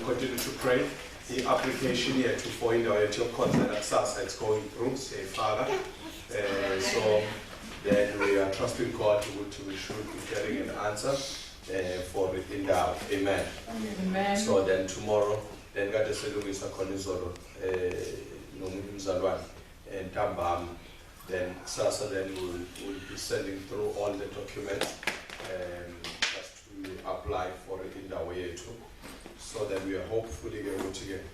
continue to pray. The application here to find out your content access it's going through, say Father. So then we are trusting God to we should be getting an answer for it in the Amen. Amen. So then tomorrow, then God is saying is a conizolo no and Tambam. Then Sasa then will be sending through all the documents just to apply for it in the way too. So that we are hopefully going to get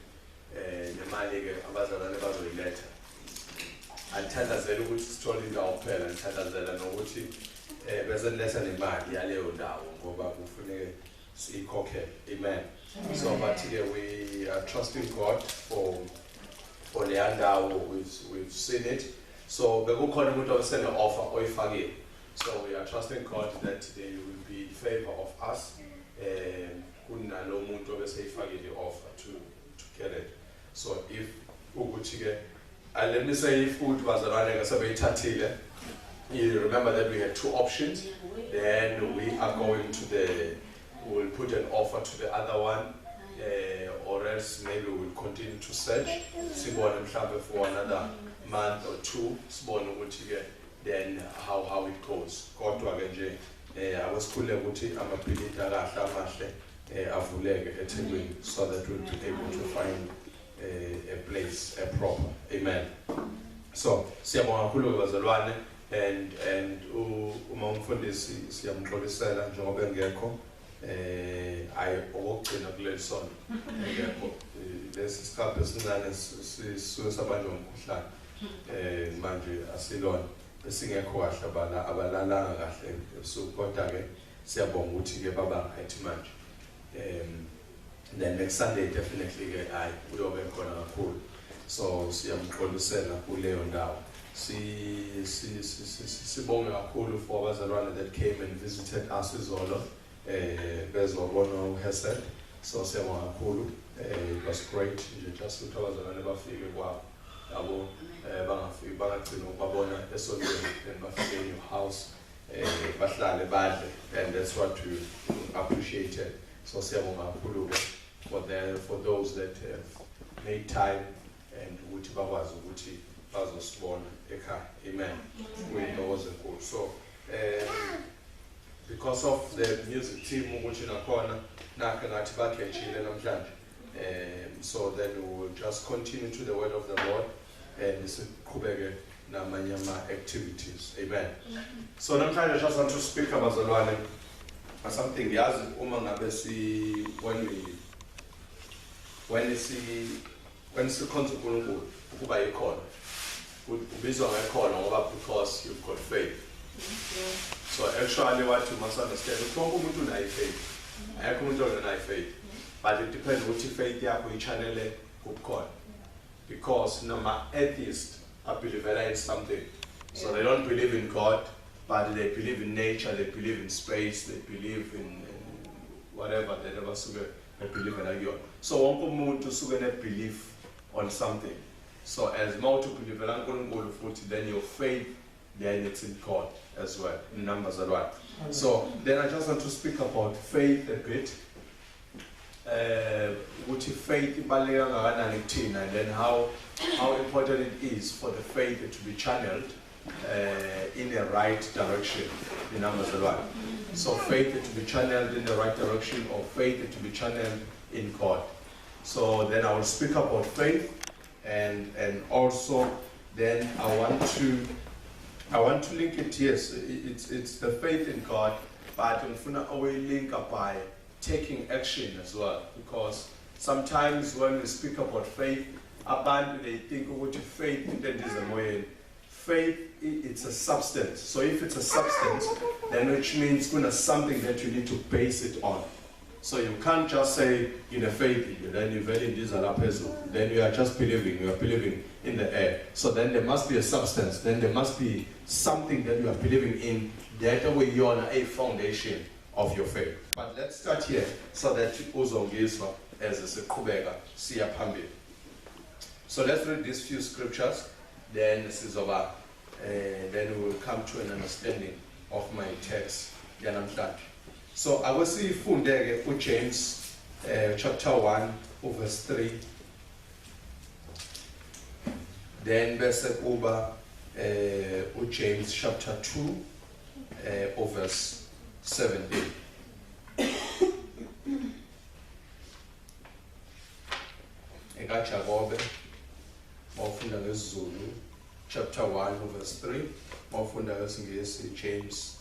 the money abazalwane bazoyiletha. Andithandazela ukuthi sithole indawo kuphela, andithandazela nokuthi bezoletha nemali yaleyo ndawo ngoba kufuneka siyikhokhe. Amen. So but we are trusting God for the ndawo. We've seen it. So bekukhona umuntu obesene offer oyifakile. So we are trusting God that they will be in favor of us. Kunalo muntu obeseyifakile offer to get it. So if ukuthi let me say if bazalwane ngasebeyithathile, you remember that we had two options. Then we are going to we'll put an offer to the other one, or else maybe we'll continue to search. Sibone mhlambe for another month or two. Sibone ukuthi then how it goes. Kodwa ke nje awesikhule ukuthi amabhilidi akahle amahle avuleke eThekwini so that we'll be able to find a place, a proper. Amen. So siyabonga kakhulu bazalwane and uma umfundisi siyamxolisela njengoba engekho ayokugcina kuleli sonto ngekho lesi sikhathi esincane sisuke sabanjwa umkhuhlane manje asilona esingekho kahle abalalanga kahle ebusuku kodwa ke siyabonga ukuthi ke baba right manje then next Sunday definitely uyobe khona kakhulu. So siyamxolisela kuleyo ndawo. Sibonge kakhulu for abazalwane that came and visited us izolo bezobona uHesed. So siyabonga kakhulu. It was great. Just ukuthi abazalwane bafike kwabo yabo bangafiki bangagcina ukubabona esontweni then bafike in your house bahlale badle, and that's what we appreciated. So siyabonga kakhulu for those that have made time and ukuthi bakwazi ukuthi bazosibona ekhaya. Amen. We know it cool. So because of the music team ukuthi nakhona nakhe ngathi bakhethile namhlanje. So then we will just continue to the word of the Lord and siqhubeke namanye activities. Amen. So namhlanje I just want to speak about bazalwane something yazi uma ngabe when sikhonza uNkulunkulu ukuba yikhona ubizwa ngekhona ngoba because you've got faith. So actually what you must understand ukuthi wonke umuntu unayo faith. Ayikho umuntu onayo faith. But it depends ukuthi faith yakho i-channel kubukhona. Because nama atheists are believing in something. So they don't believe in God, but they believe in nature, they believe in space, they believe in whatever they never they believe in again. So wonke umuntu usuke ne-belief on something. So as mawuthi ubelievela uNkulunkulu futhi, then your faith, then it's in God as well, in numbers as well. So then I just want to speak about faith a bit. Which faith ibaluleke kangakanani kuthina, and then how important it is for the faith to be channeled in the right direction, in numbers as well. So faith to be channeled in the right direction, or faith to be channeled in God. So then I will speak about faith, and also then I want to link it. Yes, it's the faith in God, but I'm always link up by taking action as well, because sometimes when we speak about faith, abantu they think what faith is a way. Faith, it's a substance. So if it's a substance, then which means something that you need to base it on. So you can't just say in a faith, then you value this then you are just believing, you are believing in the air. So then there must be a substance, then there must be something that you are believing in, that way you're on a foundation of your faith. But let's start here so that uzongizwa as a siqhubeka siya phambili. So let's read these few scriptures, then then we will come to an understanding of my text yanamhlanje. So I will see Fundege James chapter 1 verse 3. Then verse over James chapter 2 verse 17. Ekajakobe mawufunda ngesiZulu chapter 1 verse 3 mawufunda ngesingisi James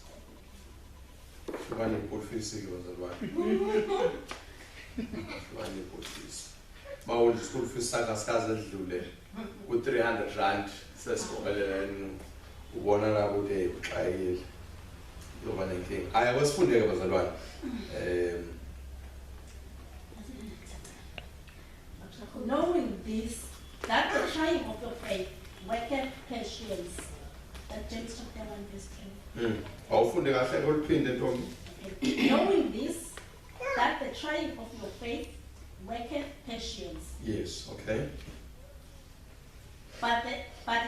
hlukane impofisi ke bazalwane hlukane impofisi mawudla school fees saka sikaze edlule ku 300 rand sesikobelela ubona la ukuthi uxayile loba nenkinga aya kwesifunde ke bazalwane knowing this, that the trying of your faith worketh patience. That James chapter 1 verse 3. Awufunde kahle koliphinde Ntombi. Knowing this, that the trying of your faith worketh patience. Yes, okay. But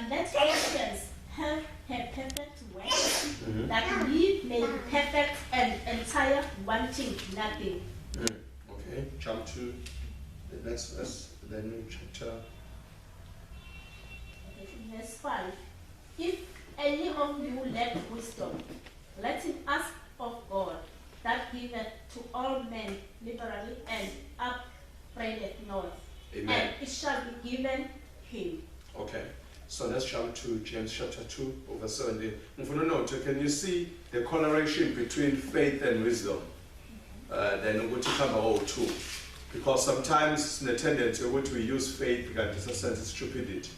let patience have her perfect work, that ye may be perfect and entire, wanting nothing. Okay, jump to the next verse, the new chapter. Verse 5. If any of you lack wisdom, let him ask of God, that giveth to all men liberally and upbraideth not. Amen. And it shall be given him. Okay, so let's jump to James chapter 2, verse 17. Can you see the correlation between faith and wisdom? Then we'll come about two. Because sometimes in the tendency which we use faith because it's a sense of stupidity.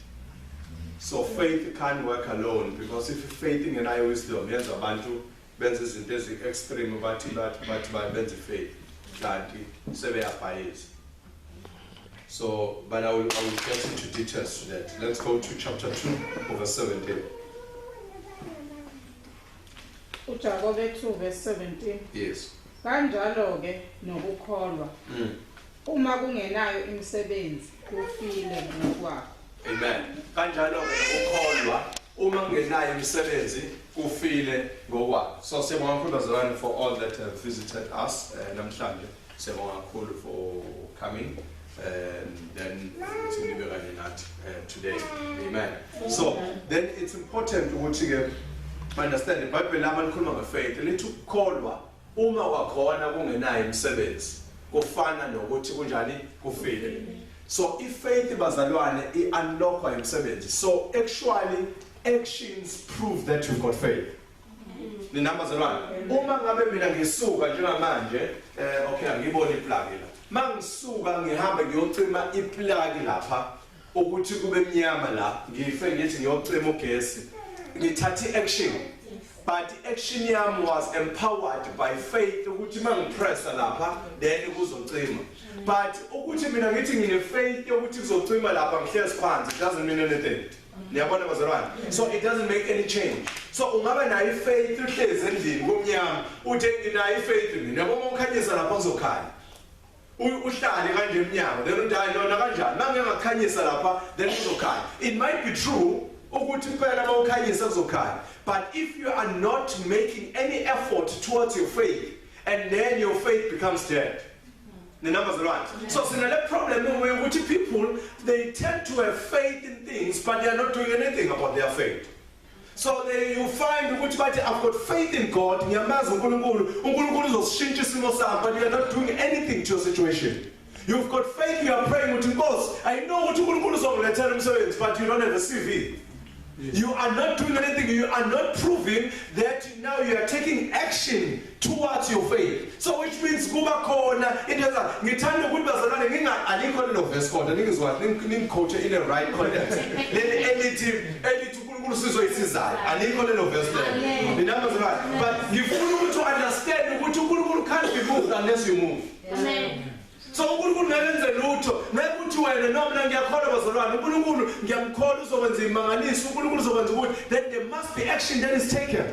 So faith can't work alone because if faith in an wisdom, yes, abantu benze izinto ezi-extreme bathi benze faith kanti sebeyaphayisa. So, but I will get into details to that. Let's go to chapter 2, verse 17. Jakobe 2 verse 17. Yes. Kanjalo ke nokukholwa. Uma kungenayo imisebenzi kufile ngokwakho. Amen. Kanjalo ke ukholwa uma kungenayo imisebenzi kufile ngokwakho. So siyabonga kakhulu bazalwane for all that have visited us namhlanje. Siyabonga kakhulu for coming. And then today. Amen. So then it's important to understand the Bible laman faith little kholwa uma wakhona kungenayo imisebenzi kufana nokuthi kunjani kufile. So if faith bazalwane unlockwa imisebenzi. So actually actions prove that you've got faith. Ni namba bazalwane uma ngabe mina ngisuka njengamanje okay ngibona iplug la mangisuka ngihamba ngiyocima iplug lapha ukuthi kube mnyama la ngife ngithi ngiyocima ugesi ngithatha action but action yami was empowered by faith ukuthi mangipressa lapha then kuzocima but ukuthi mina ngithi ngine faith yokuthi kuzocima lapha ngihlezi phansi it doesn't mean anything. Niyabona bazalwane? So it doesn't make any change. So ungaba nayo faith uhlezi endlini kumnyama uthi nginayo faith mina yabo ukukhanyisa lapha kuzokhanya uhlale kanje emnyango then uthi lona kanjani manje ngakhanyisa lapha then kuzokhanya. It might be true ukuthi impela mawukhanyisa kuzokhanya but if you are not making any effort towards your faith and then your faith becomes dead. The numbers are right. So it's another problem where people they tend to have faith in things but they are not doing anything about their faith. So you find which I've got faith in God, but you are not doing anything to your situation. You've got faith, you are praying with God. I know what you're going to but you don't have a CV. You are not doing anything, you are not proving that now you are taking action towards your faith. So which means kuba khona into ngithanda ukuthi bazalwane alikho lelo verse code ngizwa coach in the right context. Elithi uNkulunkulu sizoyisizayo alikho lelo verse leyo. The numbers are right. But ngifuna ukuthi understand ukuthi uNkulunkulu can't be moved unless you move. Amen. So uNkulunkulu ngenze lutho nekuthi wena noma mina ngiyakholwa bazalwane uNkulunkulu ngiyamkholwa uzokwenza imangaliso uNkulunkulu uzokwenza ukuthi then there must be action that is taken.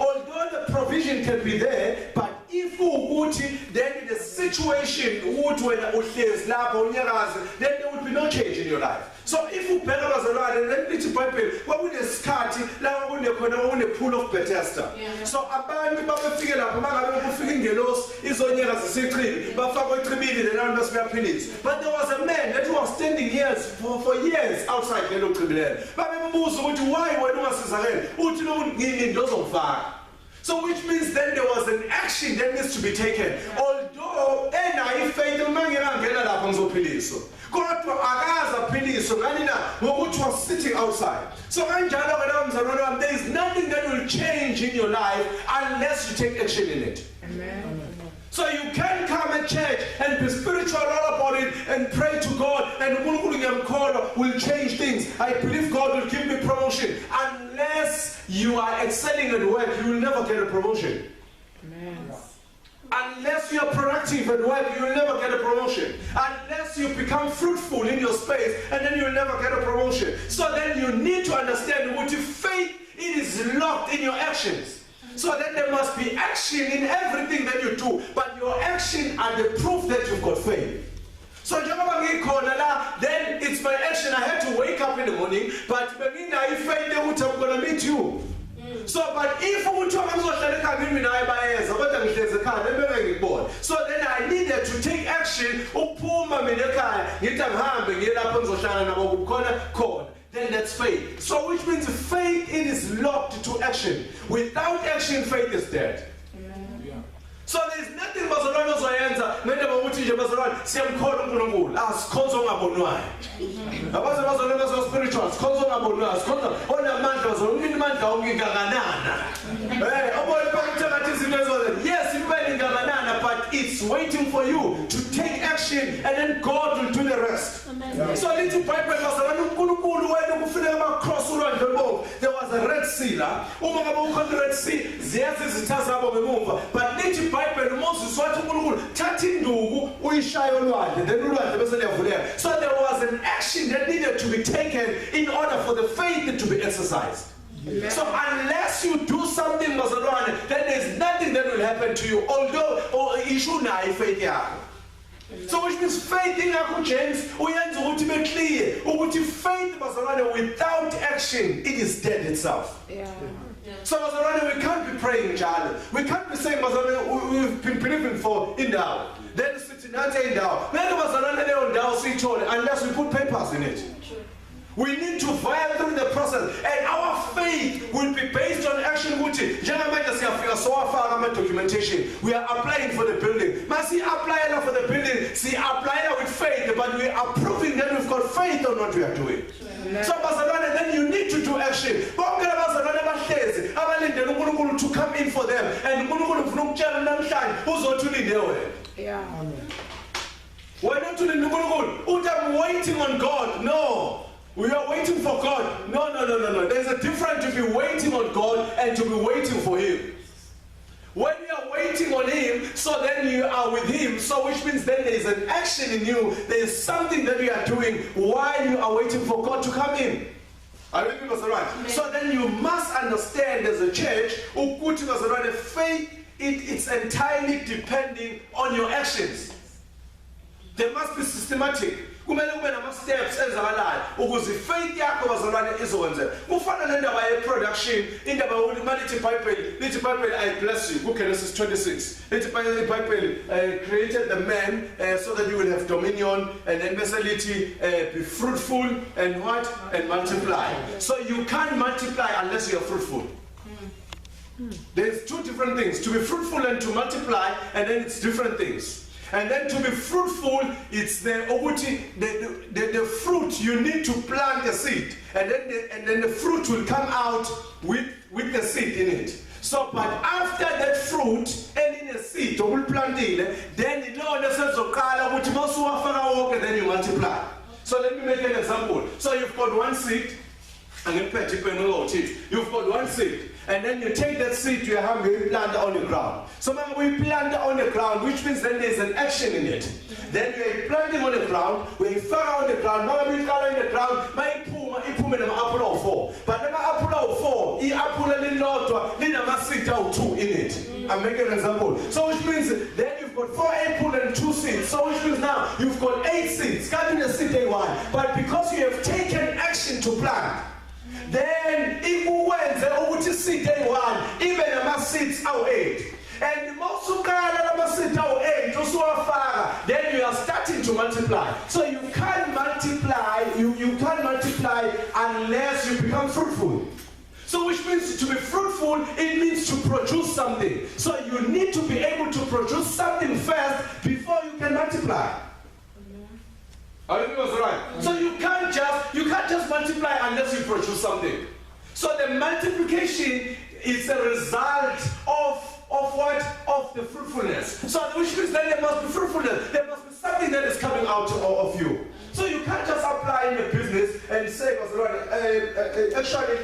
Although the provision can be there, but if ukuthi then in the situation ukuthi wena uhlezi lapha unyakaza then there would be no change in your life. So if ubheka bazalwane then lithi iBhayibheli kwakunesikhathi la kune pool of Bethesda. So abantu babefike lapha mangabe kufika ingelosi izonyakaza isichibi bafakwe echibini lelantu basiyaphiliswa. But there was a man that was standing years for years outside lelo chibi lelo. Babembuza ukuthi why wena ungasizakeli? Uthi lo ngini ndozokufaka. So which means then there was an action that needs to be taken. Although enayo faith mangengangena lapha ngizophiliswa. Kodwa akaza philiso ngani na ngokuthi was sitting outside. So kanjalo ke la mzalwane wami, there is nothing that will change in your life unless you take action in it. Amen. So you can come at church and be spiritual all about it and pray to God and uNkulunkulu will change things. I believe God will give me promotion. Unless you are excelling at work, you will never get a promotion. Amen. Unless you are productive at work, you will never get a promotion. Unless you become fruitful in your space, and then you will never get a promotion. So then you need to understand what your faith, it is locked in your actions. So then there must be action in everything that you do, but your action are the proof that you've got faith. So then it's my action. I had to wake up in the morning, but I faith that I'm going to meet you. So, but if so then I needed to take action. Then that's faith. So which means faith, it is locked to action. Without action, faith is dead. So there's nothing bazalwane ozoyenza ngendaba ukuthi nje bazalwane siyamkholwa uNkulunkulu asikhonzo ngabonwayo. Abaze bazalwane bazo-spiritual sikhonzo ngabonwayo sikhonza onamandla bazalwane imandla ongingakanana. Abone bakuthakathi izinto ezo. Yes, impela ingakanana, but it's waiting for you to take action and then God will do the rest. So lithi Bible bazalwane uNkulunkulu wena kufuneka bakross ulwandle olubomvu. There was a Red Sea la. Uma ngabe ukhona Red Sea ziyazi izitha zabo ngemuva, but lithi Bible Moses wathi uNkulunkulu thatha induku uyishaya olwandle then ulwandle bese liyavuleka. So there was an action that needed to be taken in order for the faith to be exercised. Amen. So unless you do something bazalwane, then there's nothing that will happen to you, although issue nayo faith yakho. So which means faith in yakho James uyenza ukuthi be clear ukuthi faith bazalwane without action it is dead itself. Yeah. So bazalwane, we can't be praying njalo. We can't be saying bazalwane we've been believing for indawo. Then sithi nathi indawo. Ngeke bazalwane leyo ndawo siyithole unless we put papers in it. We need to violate through the process, and our faith will be based on action. Njengamanje siyafika sowafaka ama documentation. We are applying for the building. Masi apply for the building. See, apply with faith, but we are proving that we've got faith on what we are doing. So bazalwane, then you need to do action. Bonke bazalwane bahlezi abalindele uNkulunkulu to come in for them, and uNkulunkulu ufuna ukutshela namhlanje uzothi ulinde wena. Yeah. Why not ulinde uNkulunkulu? Uthi I'm waiting on God. No. We are waiting for God. No. There's a difference to be waiting on God and to be waiting for Him. When you are waiting on Him, so then you are with Him, so which means then there is an action in you. There is something that you are doing while you are waiting for God to come in. Are you with me, right? So then you must understand as a church, faith, it's entirely depending on your actions. They must be systematic. Kumele kube nama steps enzakalayo ukuze faith yakho bazalwane izokwenza. Kufana nendaba ye production, indaba ukuthi malithi Bible I bless you. Genesis 26. Lithi Bible created the man so that you will have dominion, and then lithi be fruitful and what? And multiply. So you can't multiply unless you are fruitful. There's two different things, to be fruitful and to multiply, and then it's different things. And then to be fruitful, it's the fruit. You need to plant a seed, and then the fruit will come out with the seed in it. So, but after that fruit and in a seed, will plant then you know then you multiply. So let me make an example. So you've got one seed, and you've got one seed. And then you take that seed to your hand, you plant on the ground. So when we plant on the ground, which means then there's an action in it. Then we are planting on the ground, we fire on the ground, now we fire on the ground, my puma in an apple or four. But never apple or four, the apple and the lot, then I seed out two in it. I'm making an example. So which means then you've got 4 apples and 2 seeds. So which means now you've got 8 seeds, cutting the seed day one. But because you have taken action to plant, then if we went over to see day one, even the seeds are 8. And the most of the seeds are 8, then you are starting to multiply. So you can't multiply, you can't multiply unless you become fruitful. So which means to be fruitful, it means to produce something. So you need to be able to produce something first before you can multiply. Are you right? So you can't just multiply unless you produce something. So the multiplication is a result of what? Of the fruitfulness. So which means that there must be fruitfulness. There must be something that is coming out of you. So you can't just apply in a business and say, actually,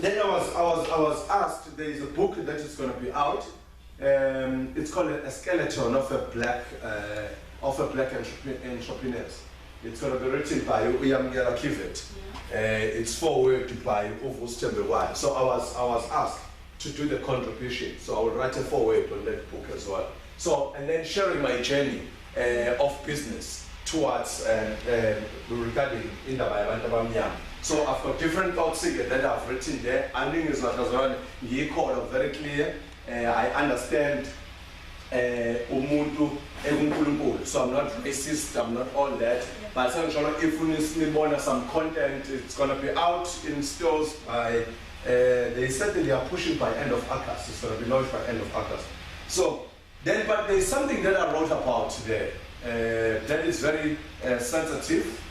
then I was asked, there is a book that is going to be out. It's called A Skeleton of a Black Entrepreneur. It's going to be written by Uyamgera Kivet. It's forward by Uvus. So I was asked to do the contribution. So I will write a forward on that book as well. So, and then sharing my journey of business towards regarding in the So I've got different thoughts here that I've written there. I think it's not as well. You call it very clear. I understand umuntu enkulunkulu. So I'm not racist, I'm not all that. But if we need some content, it's going to be out in stores by, they said that they are pushing by end of August. It's going to be launched by end of August. So, then, but there's something that I wrote about today that is very sensitive,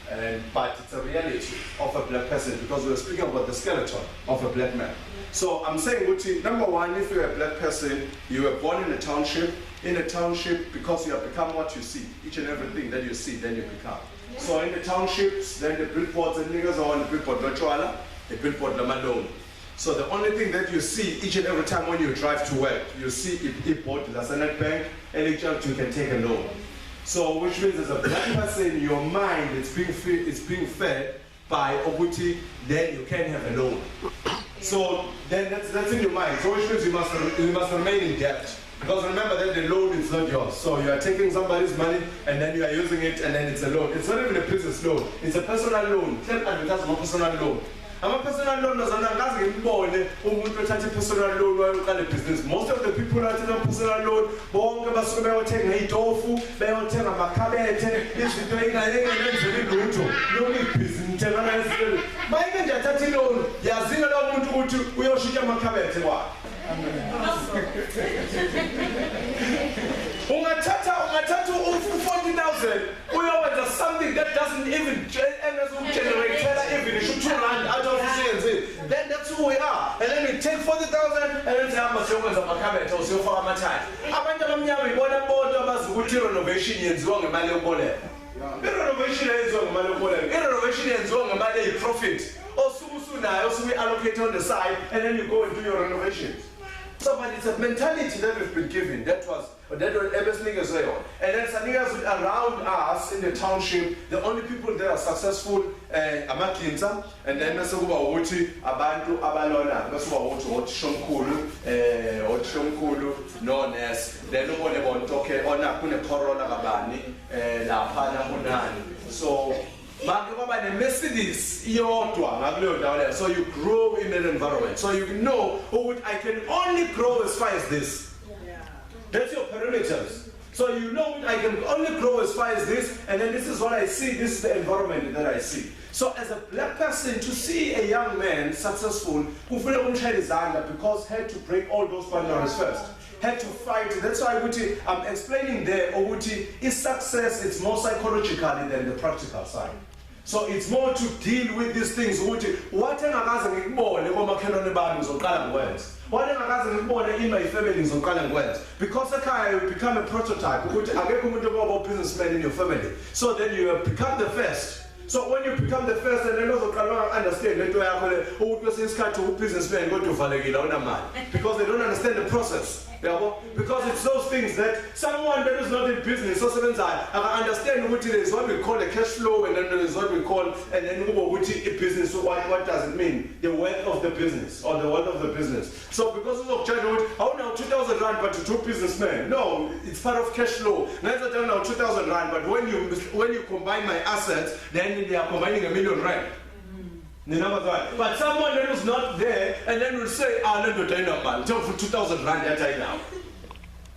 but it's a reality of a black person, because we're speaking about the skeleton of a black man. So I'm saying, number one, if you're a black person, you were born in a township, because you have become what you see. Each and everything that you see, then you become. So in the townships, then the billboards and niggas are on the billboard virtuala, the billboard lamalone. So the only thing that you see each and every time when you drive to work, you see a board, that's a net bank, and you can take a loan. So which means as a black person, your mind is being fed by Obuti, then you can have a loan. So then that's in your mind. So which means you must remain in debt. Because remember that the loan is not yours. So you are taking somebody's money and then you are using it and then it's a loan. It's not even a business loan. It's a personal loan. Can't advertise a personal loan. I'm a personal loan does not personal loan business. Most of the people that are personal loan, they will take a tofu, they will take a macabre, this is doing no business. My loan, Yazina, we all should have macabre. Ungathatha 40,000 uyowenza something that doesn't even generate even R2 out of CNZ. Then that's who we are. And then we take 40,000 and then say amasiyokwenza amakhabethe usiyofaka amathani. Abantu abamnyama ibona bonke abazi ukuthi renovation yenziwa ngemali yokuboleka. I-renovation yenziwa ngemali yokuboleka. I-renovation yenziwa ngemali eyi-profit. Osuke usunayo osuke allocate on the side and then you go and do your renovations. So, but it's a mentality that we've been given. That was everything is there. And then some around us in the township, the only people that are successful are Kinza, and then that's about Abantu Abalona, that's about Shomkulu, known as the nobody want to talk on a Corona Rabani, La Pana Munani. So, Mercedes, so you grow in an environment. So you know, I can only grow as far as this. That's your parameters. So you know, I can only grow as far as this, and then this is what I see, this is the environment that I see. So as a black person, to see a young man successful, because had to break all those boundaries first. Had to fight. That's why I'm explaining there, is success, it's more psychologically than the practical side. So it's more to deal with these things. What in my family is because you become a prototype. Businessman in your family. So then you become the first. So when you become the first, and then also understand that businessmen go to because they don't understand the process. Because it's those things that someone that is not in business, so I understand what it is, what we call a cash flow, and then there is what we call, and then a business. So what does it mean? The wealth of the business, or the wealth of the business. So because of January, how now 2,000 rand, but to two businessmen? No, it's part of cash flow. Neither than now 2,000 rand, but when you combine my assets, then they are combining R1 million. But someone that is not there and then will say, let's go for 2,000 rand that I now.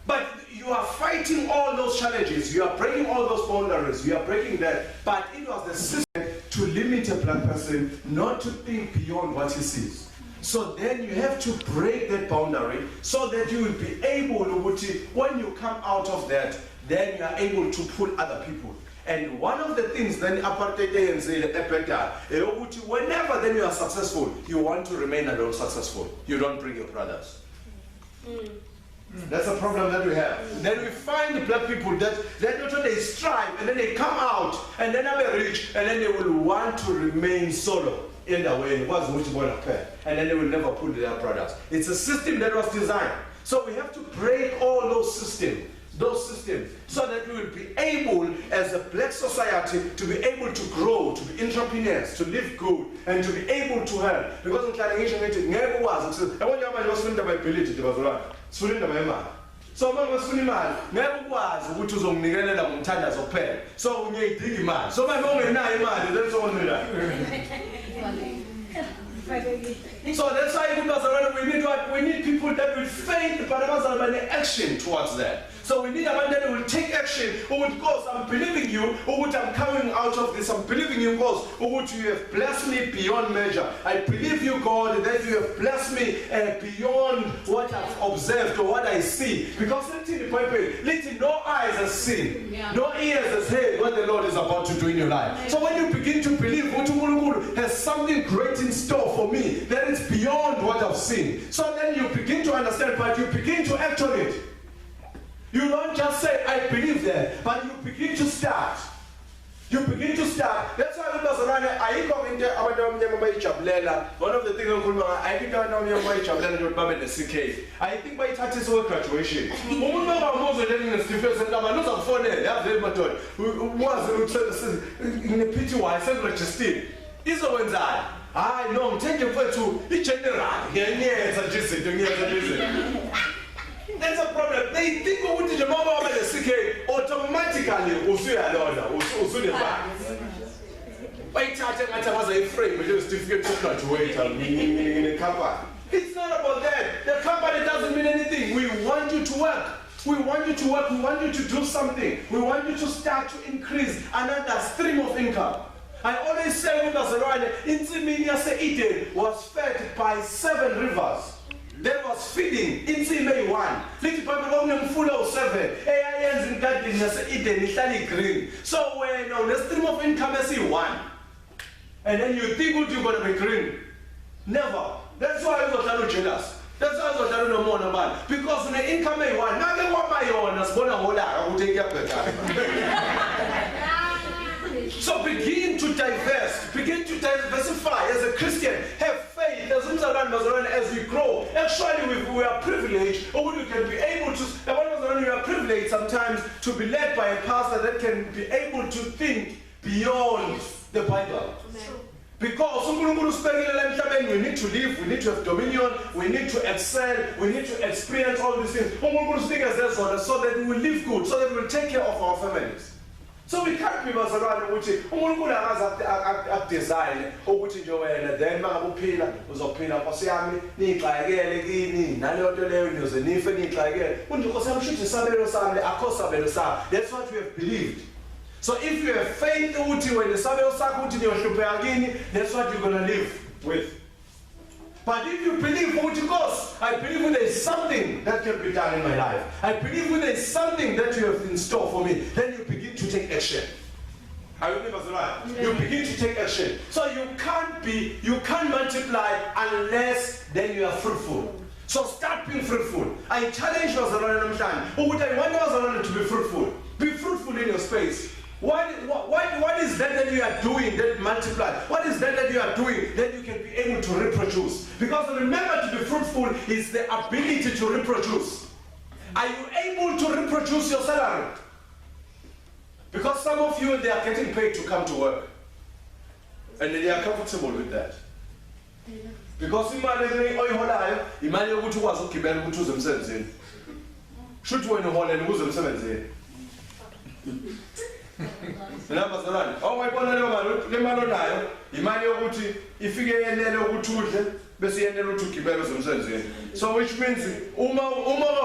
But you are fighting fighting all those challenges, you are breaking all those boundaries, you are breaking that, but it was the system to limit a black person not to think beyond what he sees. So then you have to break that boundary so that you will be able to, when you come out of that, then you are able to pull other people. And one of the things then apartheid whenever then you are successful, you want to remain alone successful. You don't bring your brothers. That's a problem that we have. Then we find the black people that they strive and then they come out and then they're rich and then they will want to remain solo in the way it was which one appear. And then they will never put their brothers. It's a system that was designed. So we have to break all those systems, so that we will be able, as a black society, to be able to grow, to be entrepreneurs, to live good, and to be able to help. Because in Clarification, never was. I want you to spend my ability to spend my money. So man was spending money, never was, which was on Nigella Montanas or Pen. So we need big man. So my mom and I, that's all we So that's why we need people that will faith, but also an action towards that. So we need a man that will take action. Who would go, I'm believing you. Who would, I'm coming out of this. I'm believing you, God. Who would, you have blessed me beyond measure. I believe you, God, that you have blessed me beyond what I've observed or what I see. Because no eyes have seen, no ears has heard what the Lord is about to do in your life. So when you begin to believe what has something great in store for me, that is beyond what I've seen. So then you begin to understand, but you begin to act on it. You don't just say, I believe that, but you begin to start. You begin to start. That's why I come into one of the things I think I think by it's all graduation. In a pity why I registered. Is a when I know, take your foot to each general. That's a problem. They think we did the mama of the CK automatically. Wait, I was afraid, but it's difficult to graduate in a company. It's not about that. The company doesn't mean anything. We want you to work. We want you to work. We want you to do something. We want you to start to increase another stream of income. I always say with us around, Intiminias Eden was fed by 7 rivers. That was feeding in May 1. Little people full of 7. AINs in Gadlinas Eden, Italy green. So when on the stream of income, I see 1. And then you think what you're going to be green. Never. That's why I was not jealous. That's why I was not no more about. Because when the income may 1, now they want my own, as one whole lot, I will take up the time. So begin to divest, begin to diversify as a Christian. Have faith as we grow. Actually, we are privileged, or we can be able to. We are privileged sometimes to be led by a pastor that can be able to think beyond the Bible. Because we need to live, we need to have dominion, we need to excel, we need to experience all these things. So that we will live good, so that we will take care of our families. So we can't be around which design or which then Mabuphila was a pin up of Siami, Nick like again, Nanoto, and if any like that's what we have believed. So if you have faith when the Samuel Sakuti your that's what you're gonna live with. But if you believe what you goes, I believe there is something that can be done in my life. I believe there is something that you have in store for me. Then you begin to take action. I believe that's right. You begin to take action. So you can't multiply unless then you are fruitful. So start being fruitful. I challenge you as a time. Who would I want to be fruitful? Be fruitful in your space. What is that you are doing that multiply? What is that you are doing that you can be able to reproduce? Because remember, to be fruitful is the ability to reproduce. Are you able to reproduce your salary? Because some of you, they are getting paid to come to work. And they are comfortable with that. Because imali yokuthi ukwazi ukugibela ukuthi uze emsebenzini. Shuthi wena uholela uze emsebenzini. Namba zalani. Awayibona leyo mali, le mali onayo, imali yokuthi ifike yenele ukuthi udle, bese yenela ukuthi ugibele uzomsebenzini. So which means uma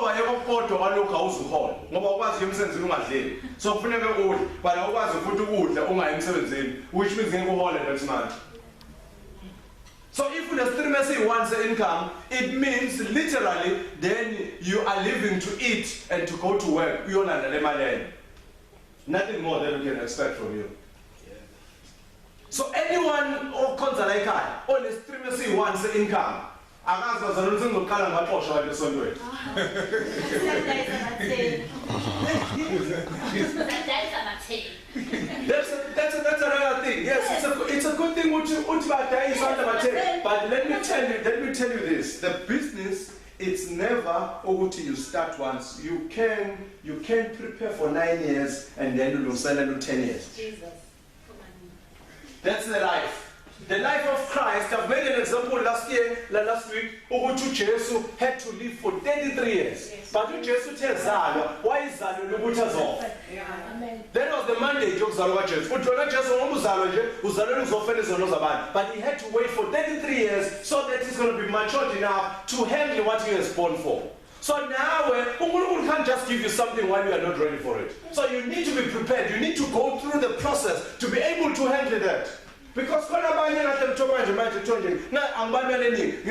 wayeko kodwa walokho awuzuhola ngoba ukwazi emsebenzini ungadleli. So kufuneka udle but awukwazi futhi ukudla ungayi emsebenzini, which means ngeke uhole next month. So if the stream has once income, it means literally then you are living to eat and to go to work. Nothing more than we can expect from you. So anyone who comes like that, on the stream has once income. That's another thing. Yes, it's a good thing. But let me tell you this: the business, it's never until you start once. You can prepare for 9 years and then you will sell it 10 years. That's the life. The life of Christ. I've made an example last week. Jesus had to live for 33 years. But Jesus tells why is that? That was the mandate of Jesus. But he had to wait for 33 years so that he's going to be matured enough to handle what he was born for. So now, we can't just give you something while you are not ready for it. So you need to be prepared. You need to go through the process to be able to handle that. Because when I'm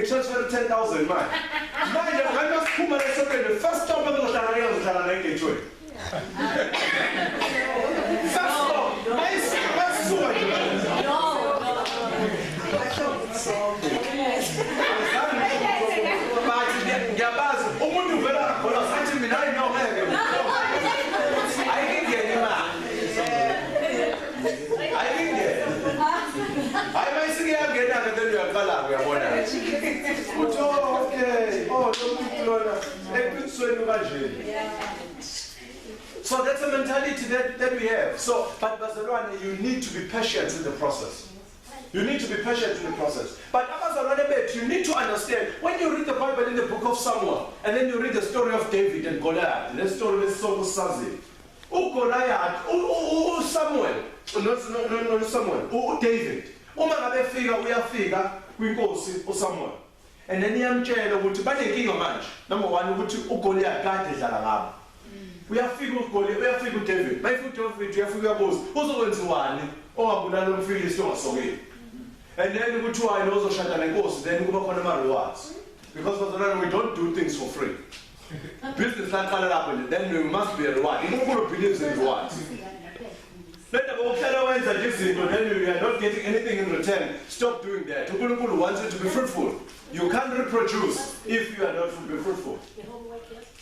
transfer 10,000 man. The first stop I'm going to So that's the mentality that we have. So, but Barcelona, you need to be patient in the process. You need to be patient in the process. But you need to understand, when you read the Bible in the book of Samuel, and then you read the story of David and Goliath, the story of Samuel, Samuel, not Samuel, David. Samuel. And then yamtshela ukuthi banenkinga manje. Number 1 ukuthi uGoliath kade edlala ngabo. Uyafika uGoliath, uyafika uDavid. Mayifika uDavid uyafika uyabuza, uzokwenziwani ongabulala umfilisti ongasokeli. And then ukuthi wayini ozoshada nenkosi, then kuba khona ama rewards. Because we don't do things for free. Business like lapho, then there must be a reward. uNkulunkulu believes in rewards. Then you are not getting anything in return. Stop doing that. uNkulunkulu wants you to be fruitful. You can't reproduce if you are not fruitful.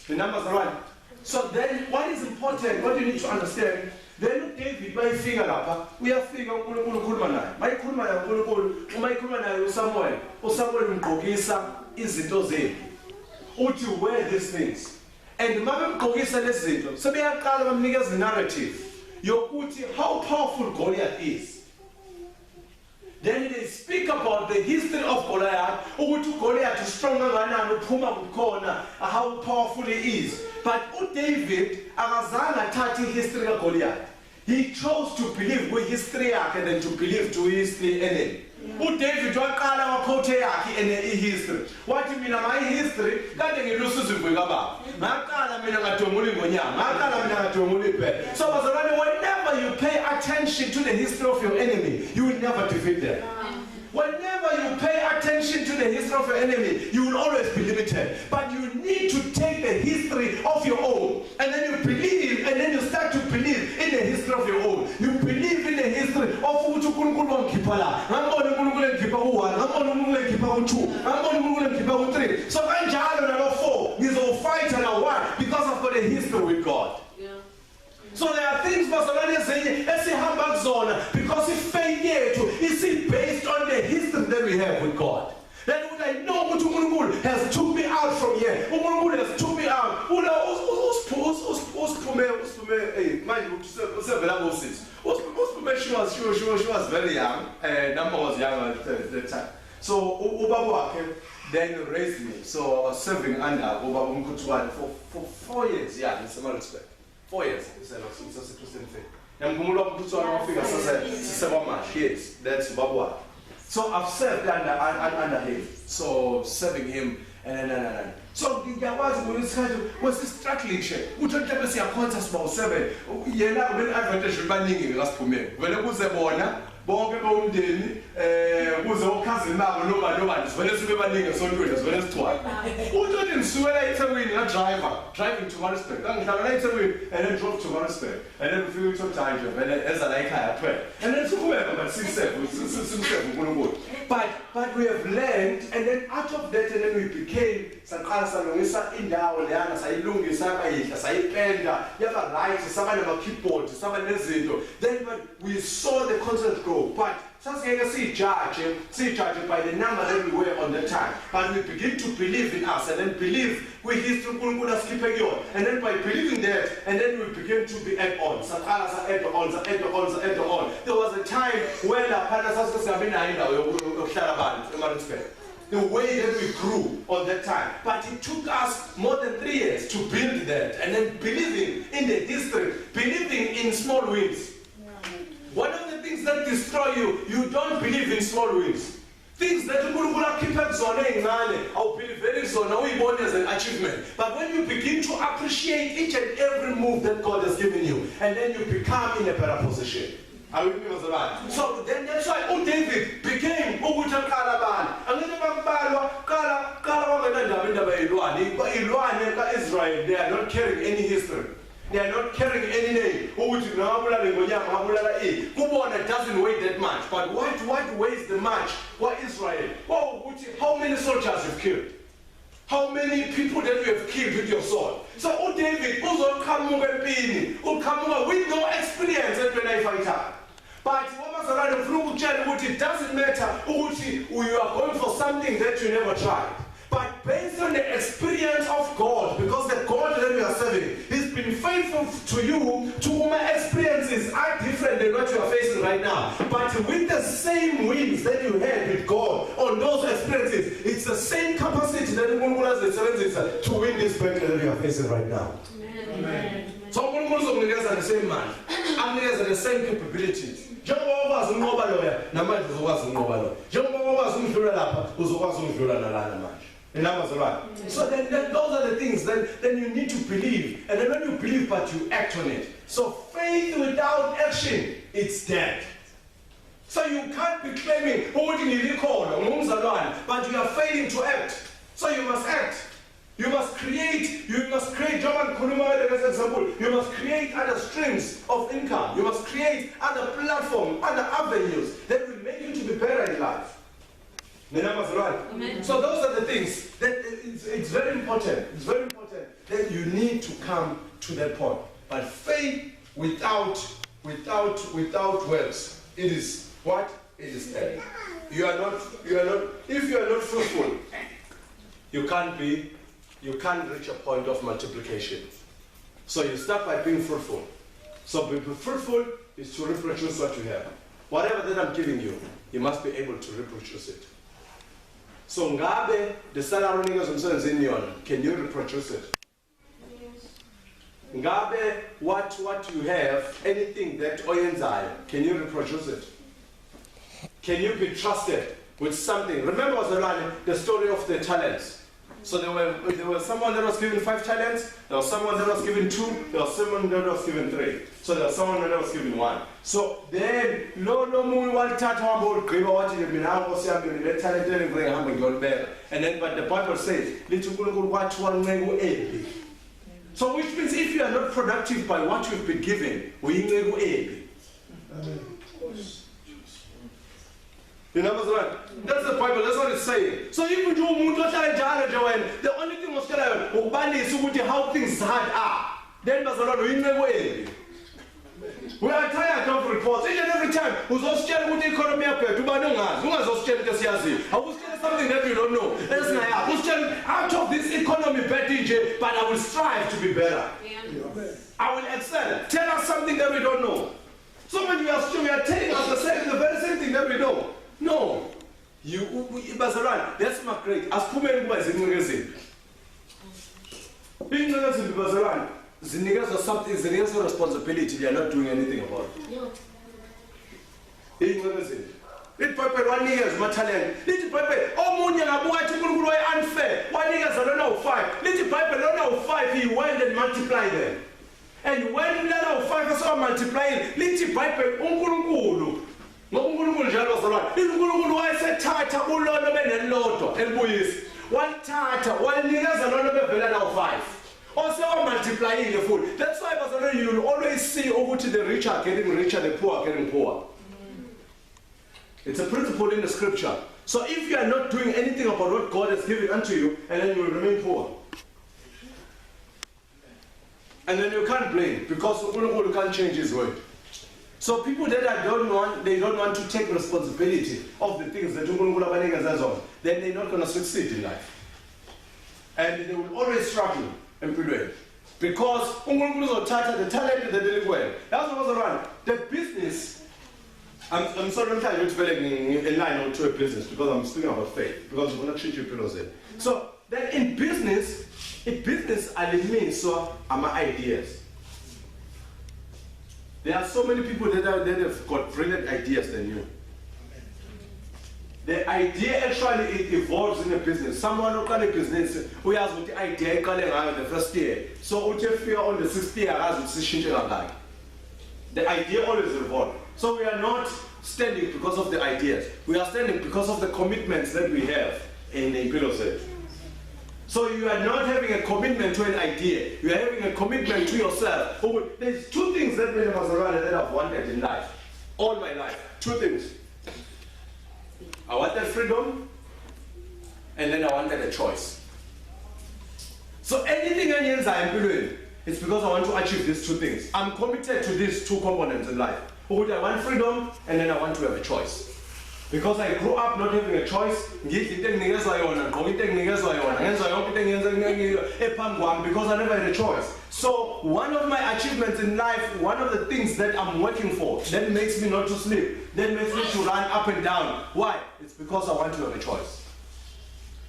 The numbers are right. So then what is important, what you need to understand, then David, my figure lapha, we have figure uNkulunkulu ukhuluma naye. Mayikhuluma naye uNkulunkulu, uma ikhuluma naye uSamuel umgqokisa izinto zethu. Uthi wear these things. And mabemgqokisa lezi zinto, sebeyaqala bamnikeza narrative yokuthi how powerful Goliath is. Then they speak about the history of Goliath, ukuthi Goliath is strong kangakanani, uphuma kukhona, how powerful he is. But David akazange athathe history ka Goliath. He chose to believe with history yakhe than to believe to history enemy. uDavid waqala wakhothe yakhe history. Wathi mina my history kade ngilusizo ivika baba. Ngaqala mina ngadongula ingonyama, ngaqala mina ngadongula iphela. So bazalwane, whenever you pay attention to the history of your enemy, you will never defeat them. Whenever you pay attention to the history of your enemy, you will always be limited. But you need to take the history of your own, and then you believe, and then you start to believe in the history of your own. You believe in the history of uNkulunkulu wankiphala. Ngambona uNkulunkulu engipha ku1, ngambona uNkulunkulu engipha ku2, ngambona uNkulunkulu engipha ku3. So kanjalo nalo 4 ngizofight na 1 because I've got a history with God. So there are things because faith is based on the history that we have with God. Then when I know what uNkulunkulu has took me out from here, uNkulunkulu has took me out. She was very young. Number was young at the time. So Ubaba then raised me. So I was serving under Ubaba Mkutuwane for 4 years. Yeah, in some respect. 4 years. It's a Christian faith. Yes, that's Ubaba. So I've served under him. So serving him and. So ngiyakwazi ukuthi isikhathi wesistruggling she uthi mhlawumbe siyakhonza siba u7 yena ube advantage baningi ngasiphumele vele kuze bona bonke bomndeni kuze ukhazini babo nobani sivele sibe baningi esontweni sivele sithwala uthi ngisuwela eThekwini nga driving to Maritzburg ngihlala la eThekwini and then drove to Maritzburg and then ufike uthi nje vele eza la ekhaya 12 and then sikhubeka but simseve uNkulunkulu but we have learned and then out of that and then we became saqala salungisa indawo leyana sayilungisa abayihla sayipenda yaba right saba nama keyboard saba nezinto then but we saw the concert grow but sasingeke sijudge by the number that we were on that time but we begin to believe in us and then believe we history uNkulunkulu asikhiphe kuyona and then by believing that and then we begin to be add on there was a time when laphana sasisingabe nayo indawo yokuhlala abantu eMaritzburg the way that we grew on that time. But it took us more than 3 years to build that and then believing in the history, believing in small wins. One of the things that destroy you, you don't believe in small wins. Things that you keep I'll believe very soon, now we want as an achievement. But when you begin to appreciate each and every move that God has given you, and then you become in a better position. Are we with us right? So then that's why David became Israel. They are not carrying any history. They are not carrying any name. It doesn't weigh that much. But what weighs the much? What Israel? How many soldiers you've killed? How many people that you have killed with your sword? So David will come with no experience when I fight her. But it doesn't matter you are going for something that you never tried. But based on the experience of God, because the God that we are serving, He's been faithful to you, to my experiences are different than what you are facing right now. But with the same wins that you had with God on those experiences, it's the same capacity that has to win this battle that you are facing right now. Amen. So God has the same man, and He has the same capabilities. So then those are the things then you need to believe, and then when you believe but you act on it. So faith without action, it's dead. So you can't be claiming but you are failing to act. So you must act. You must create, German Kuluma as an example, you must create other streams of income. You must create other platforms, other avenues that will make you to be better in life. The numbers right. Amen. So those are the things that it's very important. It's very important that you need to come to that point. But faith without works, it is what? It is dead. If you are not fruitful, you can't reach a point of multiplication. So you start by being fruitful. So being fruitful is to reproduce what you have. Whatever that I'm giving you, you must be able to reproduce it. So ngabe the salary in yon, can you reproduce it? Ngabe what you have, anything that oyenzayo, can you reproduce it? Can you be trusted with something? Remember the story of the talents. So there was someone that was given 5 talents, there was someone that was given 2, there was someone that was given 3. So there was someone that was given 1. So then, and then but the Bible says, so which means if you are not productive by what you've been given, you know what's right? That's the Bible, that's what it's saying. So even the only thing was how things hard are. Then we are tired of reports. Each and every time, who's also sharing with the economy up here, I will share something that you don't know. I will share out of this economy better, but I will strive to be better. I will excel. Tell us something that we don't know. So when you are telling us the very same thing that we know. No. That's not great. As Pumen was in magazine. Being in Bazaran, Zinigas or something, Zinigas responsibility, they are not doing anything about it. In magazine. lithi iBhayibheli wanikeza amathalente, lithi iBhayibheli omunye ngabuka athi uNkulunkulu waye unfair wanikeza lona u5, lithi iBhayibheli lona u5 he went and multiplied them. And when lana u5 so multiply lithi iBhayibheli uNkulunkulu ngoba uNkulunkulu njalo wazalwana, lithi uNkulunkulu wayesethatha ulona benelodwa elibuyisa, walithatha wanikeza lona bevela na u5. Also multiplying full. That's why you will always see ukuthi the rich are getting richer, the poor are getting poorer. It's a principle in the scripture. So if you are not doing anything about what God has given unto you, and then you will remain poor. And then you can't blame because you can't change his word. So people that don't want to take responsibility of the things that then they're not going to succeed in life. And they will always struggle and prevail. Because the talent that they well. That's what was around. The business, I'm sorry, I'm trying to develop a line or to a business because I'm speaking about faith. Because we're not treat you people. So then in business, I mean so are my ideas. There are so many people that have got brilliant ideas than you. The idea actually it evolves in a business. Someone who can a business who has what the idea the first year. So if you on the 6th year has the idea always evolves. So we are not standing because of the ideas. We are standing because of the commitments that we have in the philosophy. So you are not having a commitment to an idea. You are having a commitment to yourself. There's two things that I've wanted in life. All my life. Two things. I wanted freedom, and then I wanted a choice. So anything I am doing, it's because I want to achieve these two things. I'm committed to these two components in life. I want freedom, and then I want to have a choice. Because I grew up not having a choice, because I never had a choice. So one of my achievements in life, one of the things that I'm working for, that makes me not to sleep, that makes me to run up and down. Why? It's because I want to have a choice.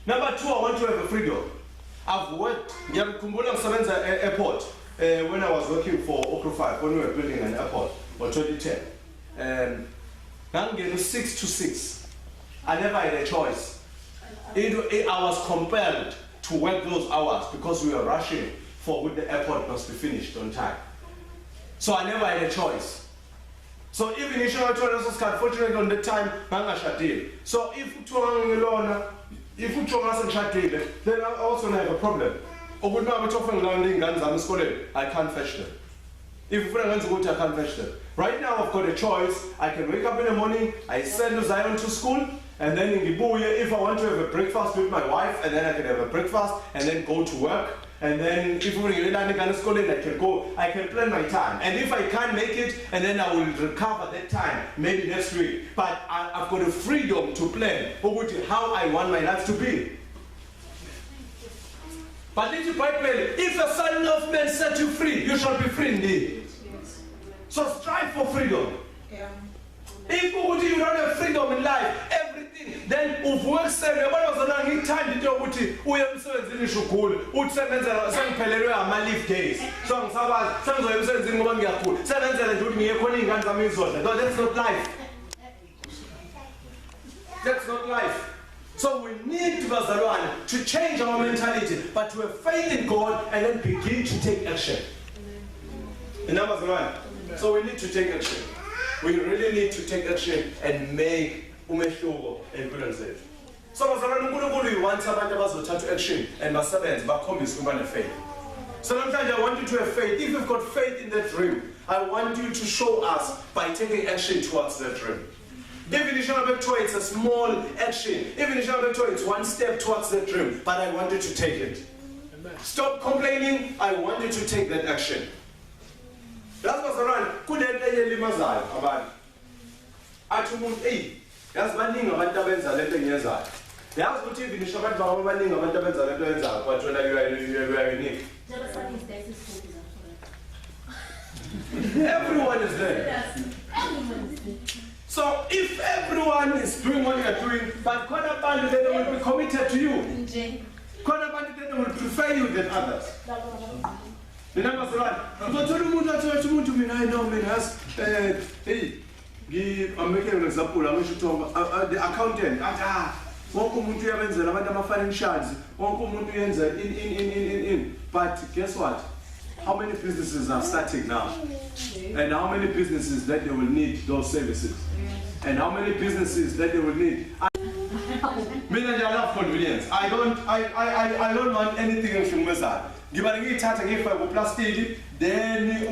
Number two, I want to have a freedom. I've worked, airport, when I was working for Okra 5, when we were building an airport, for 2010. Now I'm getting 6 to 6. I never had a choice. I was compelled to work those hours because we were rushing for when the airport must be finished on time. So I never had a choice. So even if I told us fortunately on the time, so if you then I also have a problem. I can't fetch them. If friends go to I can't fetch them. Right now I've got a choice. I can wake up in the morning, I send Zion to school, and then in Gibuye, if I want to have a breakfast with my wife, and then I can have a breakfast, and then go to work, and then if I can plan my time. And if I can't make it, and then I will recover that time, maybe next week. But I've got a freedom to plan how I want my life to be. But if the Son of Man set you free, you shall be free indeed. So strive for freedom. Yeah. If you don't have freedom in life, everything, then if work said, what was the long time did you leave days? So that's not life. That's not life. So we need to change our mentality, but to have faith in God and then begin to take action. The numbers one. So we need to take action. We really need to take action and make umehluko empilweni zethu. So bazalwane uNkulunkulu wants abantu abazothatha action and basebenze bakhombise ukuba faith. So namhlanje I want you to have faith. If you've got faith in that dream, I want you to show us by taking action towards that dream. Even if it's a small action, even if it's one step towards that dream, but I want you to take it. Amen. Stop complaining. I want you to take that action. That's what's around. Couldn't they limazai about Atumun A? That's one thing about Tabenza letting years out. That's what you finish about one thing about Tabenza letting out, but when you are unique. Everyone is there. So if everyone is doing what you are doing, but Konabandi then will be committed to you. Konabandi then will prefer you than others. The numbers are right. I know man has hey, I'm making an example. I'm going to the accountant. Wonke umuntu uyabenzela abantu ama-financials, wonke umuntu uyenza in. But guess what? How many businesses are starting now? And how many businesses that they will need those services? And how many businesses that they will need? Mina nje I love convenience. I don't want anything else from Mesa. Ngiba ngiyithatha ngifake ku plastic, then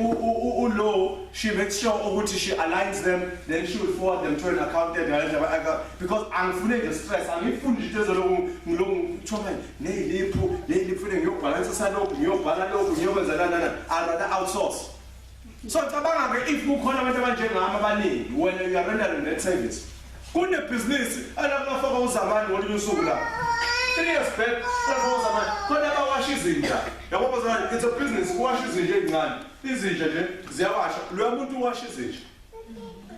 law she makes sure ukuthi she aligns them, then she will forward them to an accountant because angifune nje stress, angifuni nje ngilongu choka neliphu fune ngiyobhalansa salokho, ngiyobhala lokho, ngiyokwenza lana. I rather outsource. So cabanga ke if kukhona abantu abanjengami abaningi when you are rendering that service. Kune business alabafaka uzamani ngolunye usuku la. 3 years back, khona abawasha izinja. Yabo bazana, it's a business kuwasha izinja ezincane. Izinja nje ziyawasha. Lo muntu uwasha izinja.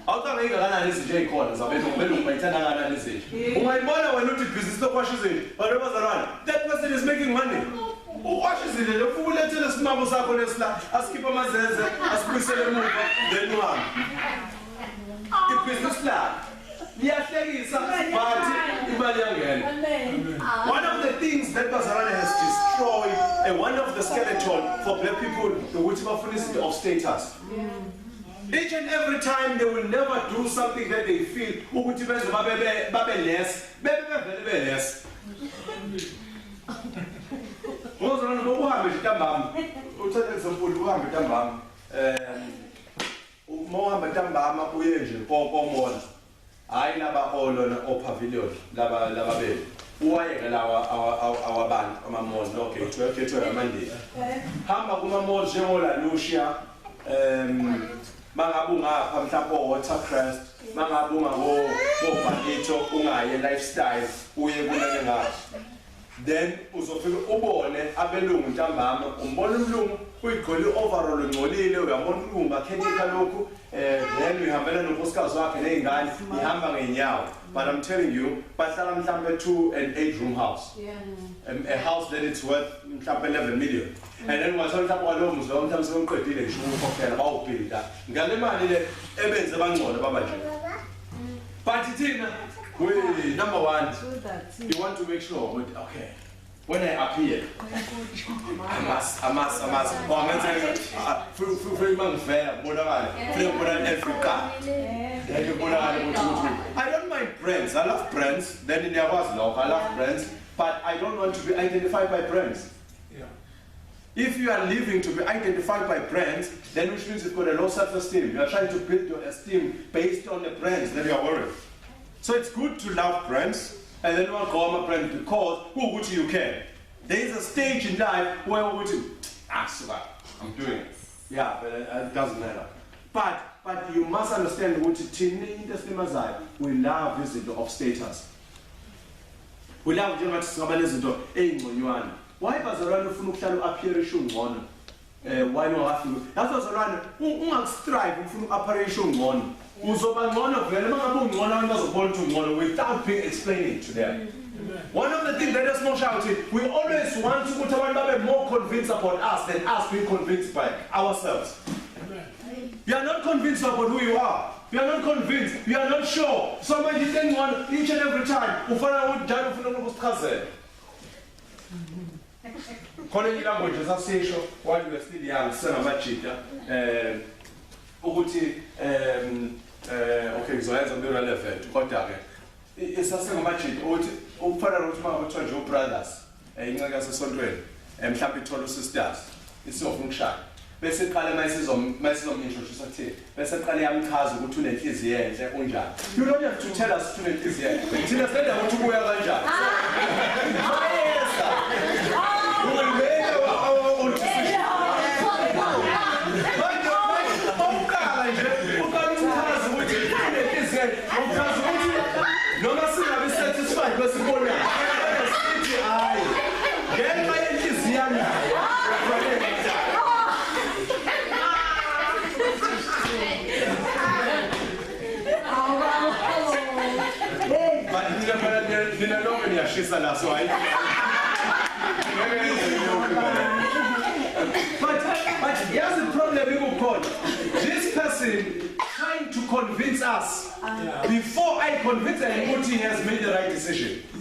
Awucanga ingakanani izinja ezikhona zabelungu belungu bayithanda kanani izinja. Ungayibona wena uthi business lokwasha izinja. Bantu bazalwana, that person is making money. Uwasha izinja nje ufuna ulethele isimamo sakho lesila, asikhipha amazenze, asibuyisele emuva, then uhambe. Ibusiness la. One of the things that Bazarana has destroyed, and one of the skeleton for black people, which is of status. Each and every time they will never do something that they feel, less. I laba olo na o pavilion laba be uwaye lawa our band ama mall okay to amandi hamba kuma mall njengola Lucia mangabunga mhlawumbe Watercrest mangabunga go Banito ungaye lifestyle uye kunene ngathi then uzofika ubone abelungu ntambama umbona umlungu uyigqola overall ngcolile uyabona umlungu akhenika lokhu then uyihambela nonkosikazi wakhe nezingane ihamba ngenyawo but I'm telling you bahlala mhlawumbe 2 and 8 room house a house that it's worth mhlawumbe 11 million and then wathola mhlawumbe kwalowo muzi lo mhlawumbe sebenqedile ngisho ukukhokhela bawuphila ngale mali le ebenze bangcono baba nje but thina number one, you want to make sure, okay, when I appear, I must. I don't mind brands, I love brands, then there was love, I love brands, but I don't want to be identified by brands. If you are living to be identified by brands, then which means you've got a low self-esteem. You are trying to build your esteem based on the brands that you are wearing. So it's good to love brands, and then we'll go on a brand because who you can. There is a stage in life where I'm doing it. Yeah, but it doesn't matter. But you must understand what we love visitor of status. We love visitor. Why Bazarano Funukalo appear one? Why no have to? That's what's around. Who strive from operation one? Without explaining to them. One of the things that is more shouting, we always want to be more convinced about us than us being convinced by ourselves. You are not convinced about who you are. You are not convinced. You are not sure. Somebody didn't want each and every time. Calling languages are essential while you are still young, son of a cheetah. Okay, so as a mirror left, contact. It's a single match. Oh, Father of your brothers, and you guys are so great, and happy to sisters. It's so function. Basically, my system introduced. Basically, I'm cars who to make his year. You don't have to tell us to make his year. Tell us that I want to wear a job. But here's the problem, people call this person trying to convince us. Before I convince him, he has made the right decision. I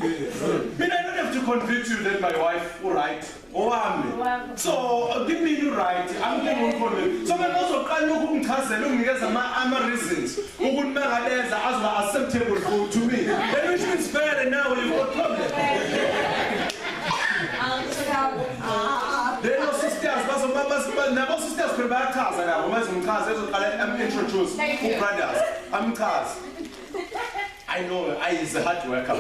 mean, I don't have to convince you that my wife will right. So give me the right. I'm going to convince. So I'm also going to I'm a reasons. Who would make as acceptable to me. Then which means fair and now you've got problem. Then sisters, but sisters prepare cars and I'm introduced brothers. I'm cars. I know I is a hard worker.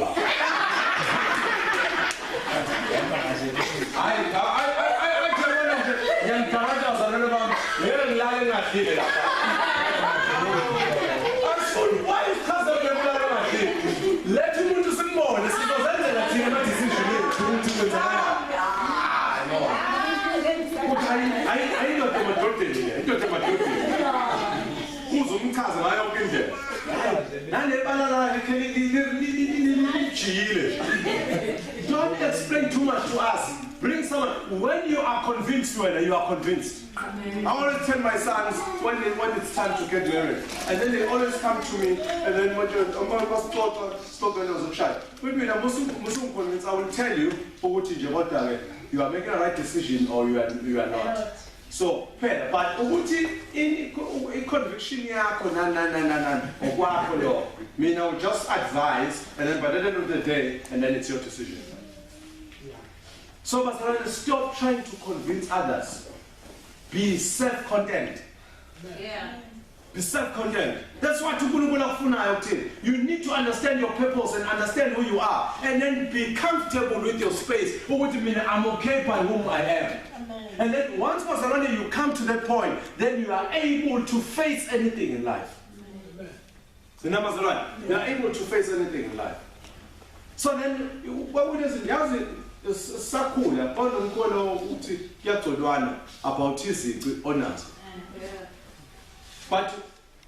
Let him do some more. This is a decision. I know them adopted here. I know them adopted. Who's on cars and I don't get there. Don't explain too much to us. Bring someone. When you are convinced, you are convinced. I always tell my sons when it's time to get married, and then they always come to me, and then when you I will tell you, you are making a right decision or you are not. So, but in conviction, me now just advise, and then by the end of the day, and then it's your decision. So, but stop trying to convince others. Be self-content. Yeah. Be self-content. That's what you need to understand your purpose and understand who you are, and then be comfortable with your space. What do you mean? I'm okay by whom I am. Amen. And then once you come to that point, then you are able to face anything in life. The numbers are right. You are able to face anything in life. So then, what would you Sakula, about his honors. But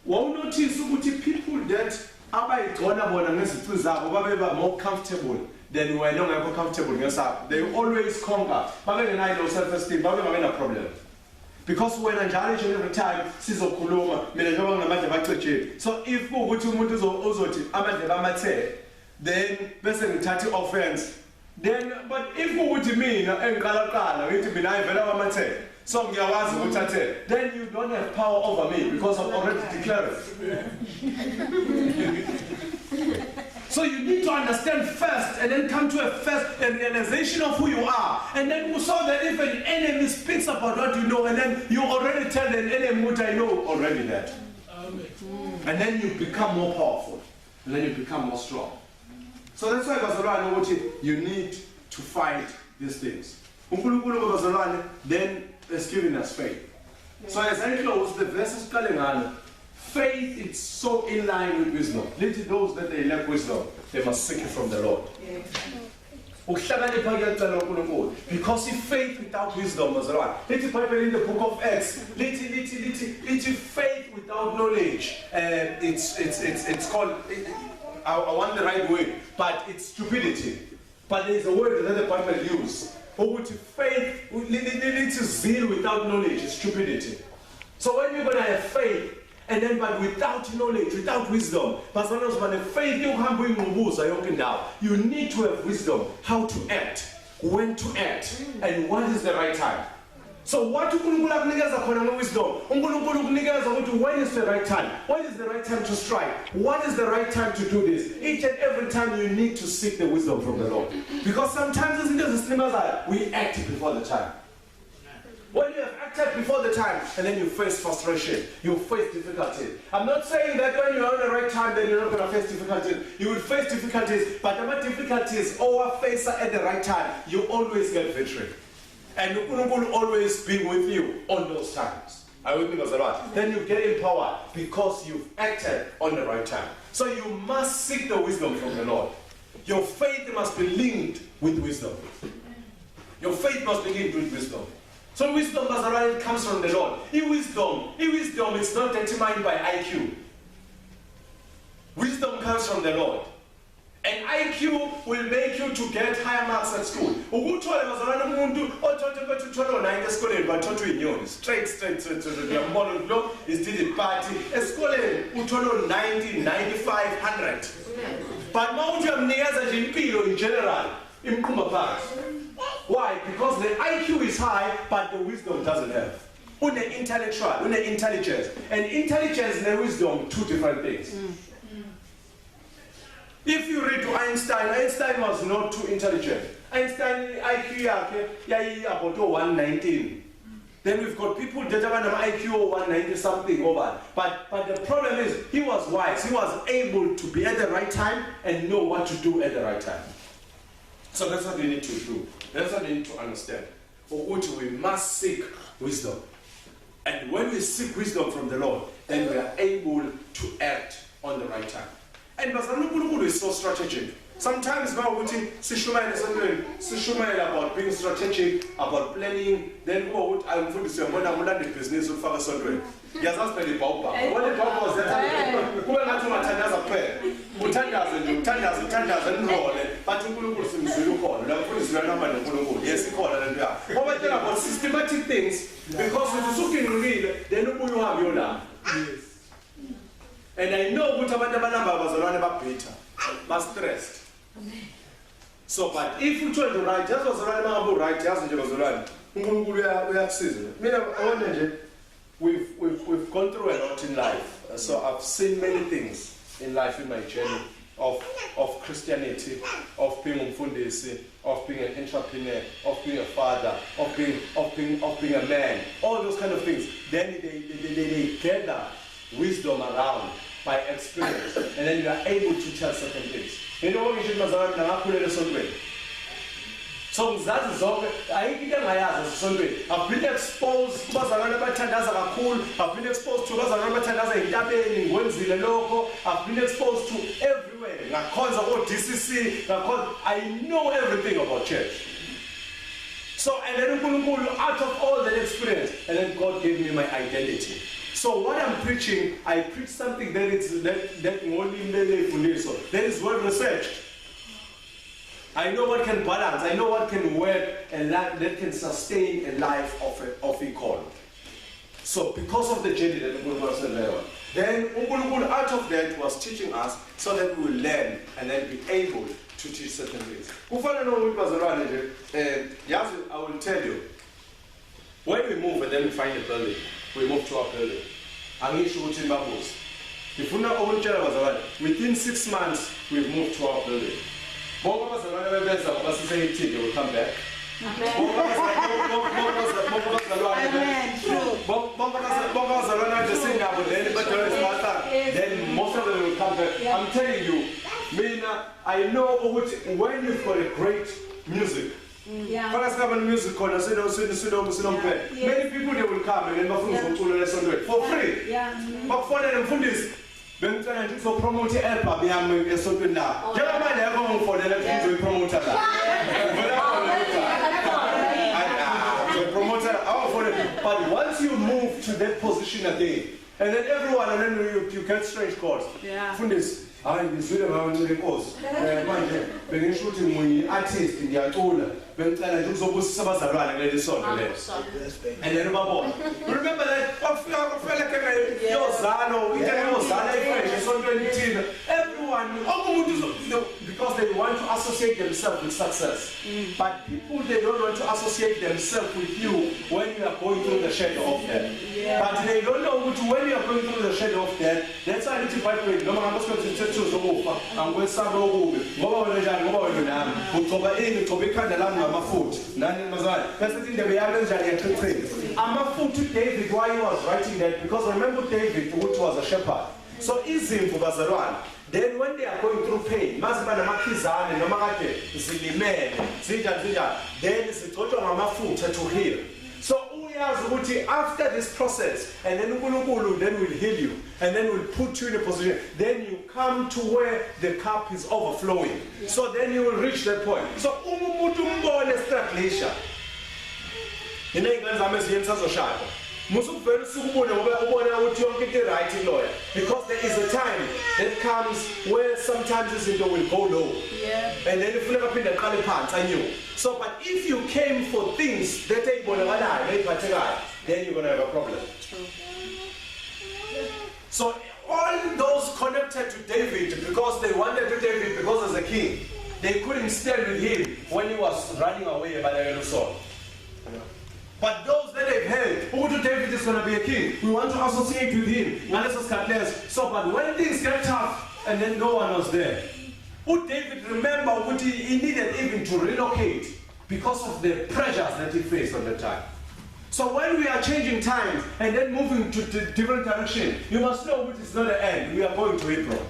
one notice people that are more comfortable than we're no longer comfortable. They always conquer. But when I know self-esteem, but we have a problem. Because when I challenge every time, so if we go to then person 30 offense. Then, but if we would mean so then you don't have power over me because I've already declared it. So you need to understand first and then come to a realization of who you are. And then so that if an enemy speaks about what you know, and then you already tell the enemy what I know already that. And then you become more powerful. And then you become more strong. So that's why you need to fight these things. Then is giving us faith. So as I close, the verse is telling us, faith is so in line with wisdom. Let those that they lack wisdom, they must seek it from the Lord. Because if faith without wisdom was right. Let it Bible in the book of Acts. Let faith without knowledge. It's called. I want the right word, but it's stupidity. But there is a word that the Bible uses. Or with faith, it's zeal without knowledge, it's stupidity. So when you're going to have faith, and then but without knowledge, without wisdom, you need to have wisdom, how to act, when to act, and what is the right time. So what do you wisdom? When is the right time? When is the right time to strike? What is the right time to do this? Each and every time you need to seek the wisdom from the Lord. Because sometimes we act before the time. When you have acted before the time, and then you face frustration, you face difficulty. I'm not saying that when you're on the right time, then you're not going to face difficulties. You will face difficulties, but the difficulties or face at the right time, you always get victory. And God will always be with you on those times. I will think of that. Then you get empowered because you've acted on the right time. So you must seek the wisdom from the Lord. Your faith must be linked with wisdom. Your faith must be linked with wisdom. So wisdom comes from the Lord. Wisdom is not determined by IQ. Wisdom comes from the Lord. And IQ will make you to get higher marks at school. Ukuthola bazalwane umuntu othathe bethu uthola 9 esikoleni bathatha uyinyoni straight. Uyambona lo is did it party. Esikoleni uthola 90, 95, 100. But mawuthi uyamnikeza nje impilo in general imqhuma phansi. Why? Because the IQ is high but the wisdom doesn't have. Une-intellectual, une-intelligence. And intelligence and wisdom, two different things. If you read to Einstein, Einstein was not too intelligent. Einstein IQ yake yayi about 119. Then we've got people that have an IQ 190 something over. But the problem is he was wise. He was able to be at the right time and know what to do at the right time. So that's what we need to do. That's what we need to understand. For which we must seek wisdom. And when we seek wisdom from the Lord, then we are able to act on the right time. And Bazalukulu is so strategic. Sometimes now we sishumayela about being strategic, about planning, then go I'm going to say the business of Father Sondre. Yes, that's very baupa. What the baupa was that who are not Matanda's affair. Mutandas and roll it, but Ukulu Zulu call, yes, he called it. What about systematic things? Because with the Sukin real, then you have your lamb. And I know what about the number was around about Peter, but stressed. So, but if you try to write, just was around about right, just was around. We have season. We've gone through a lot in life. So I've seen many things in life in my journey of Christianity, of being umfundisi, of being an entrepreneur, of being a father, of being a man, all those kind of things. Then they gather wisdom around by experience, and then you are able to tell certain things. You know what you should so I've been exposed to I've been exposed to I've been exposed to everywhere. DCC, I know everything about church. So and then out of all that experience, and then God gave me my identity. So what I'm preaching, I preach something that is well researched. I know what can balance, I know what can work and that can sustain a life of a call. So because of the journey that we was there, then out of that was teaching us so that we will learn and then be able to teach certain things. I will tell you, when we move and then we find a building, we move to our building. Within 6 months, we've moved to our building. Will come back. Then most of them will come back. I'm telling you, I know when you've got a great music. Music many people they will come and then for free. But for them so promote help now. For the promoter. But once you move to that position again, and then everyone, and then you get strange calls. Fundis, I was really shooting artist in the Atola. And then remember that everyone, because they want to associate themselves with success. But people, they don't want to associate themselves with you when you are going through the shadow of death. But they don't know when you are going through the shadow of death. That's why I need to fight with no man. I'm going to that's the thing that we have. I'm a fool to David why he was writing that, because remember David, which was a shepherd. So easy for Bazarwan. Then when they are going through pain, then it's to heal. So after this process, and then will heal you, and then will put you in a position. Then you come to where the cup is overflowing. So then you will reach that point. So musukuvela usukubone ngoba ubona ukuthi yonke into right lawyer, because there is a time that comes where sometimes izinto will go low. Yeah. And then ifuneka phinde aqale phansi anew. So but if you came for things that ayibonakalayo ayiphathekayo, then you're going to have a problem. So all those connected to David, because they wanted to David because as a king, they couldn't stand with him when he was running away by the Saul. But those that they've heard, oh, David is going to be a king, we want to associate with him. So, but when things get tough, and then no one was there, would David remember what he needed even to relocate because of the pressures that he faced at the time? So when we are changing times and then moving to different direction, you must know which is not the end. We are going to Hebron.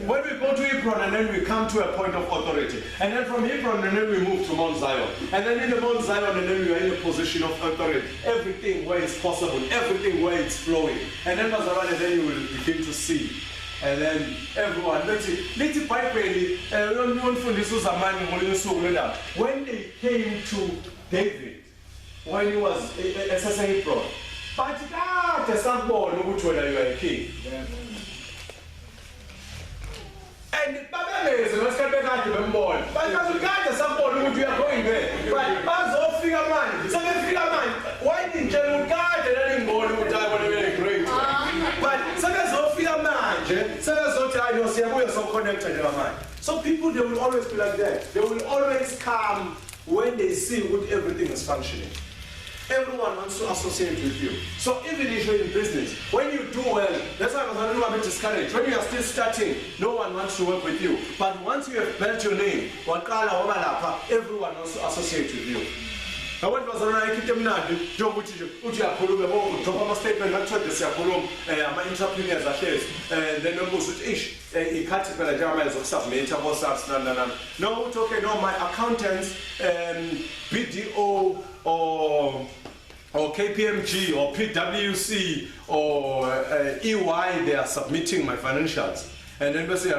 When we go to Hebron and then we come to a point of authority, and then from Hebron and then we move to Mount Zion, and then in the Mount Zion and then we are in a position of authority, everything where it's possible, everything where it's flowing, and then then you will begin to see. And then everyone, when they came to David, when he was at Hebron, but God has not born which one you are a king. And Baba is let's get back to the born. But God has not born which you are going there. But Baz all figure man. So the figure man, why didn't you God and then born who die when they were great? But so that's all figure man. So that's all time you see we are so connected to your mind. So people they will always be like that. They will always come when they see what everything is functioning. Everyone wants to associate with you. So even if you're in business, when you do well, that's why I was a little bit discouraged. When you are still starting, no one wants to work with you. But once you have built your name, everyone wants to associate with you. I went to job which is drop a statement, not try to say my entrepreneurs are shares. Then no goes with ish. He can't tell the Germans of stuff, major WhatsApps, no, okay, no, my accountants, BDO or KPMG or PwC or EY, they are submitting my financials. And then we say,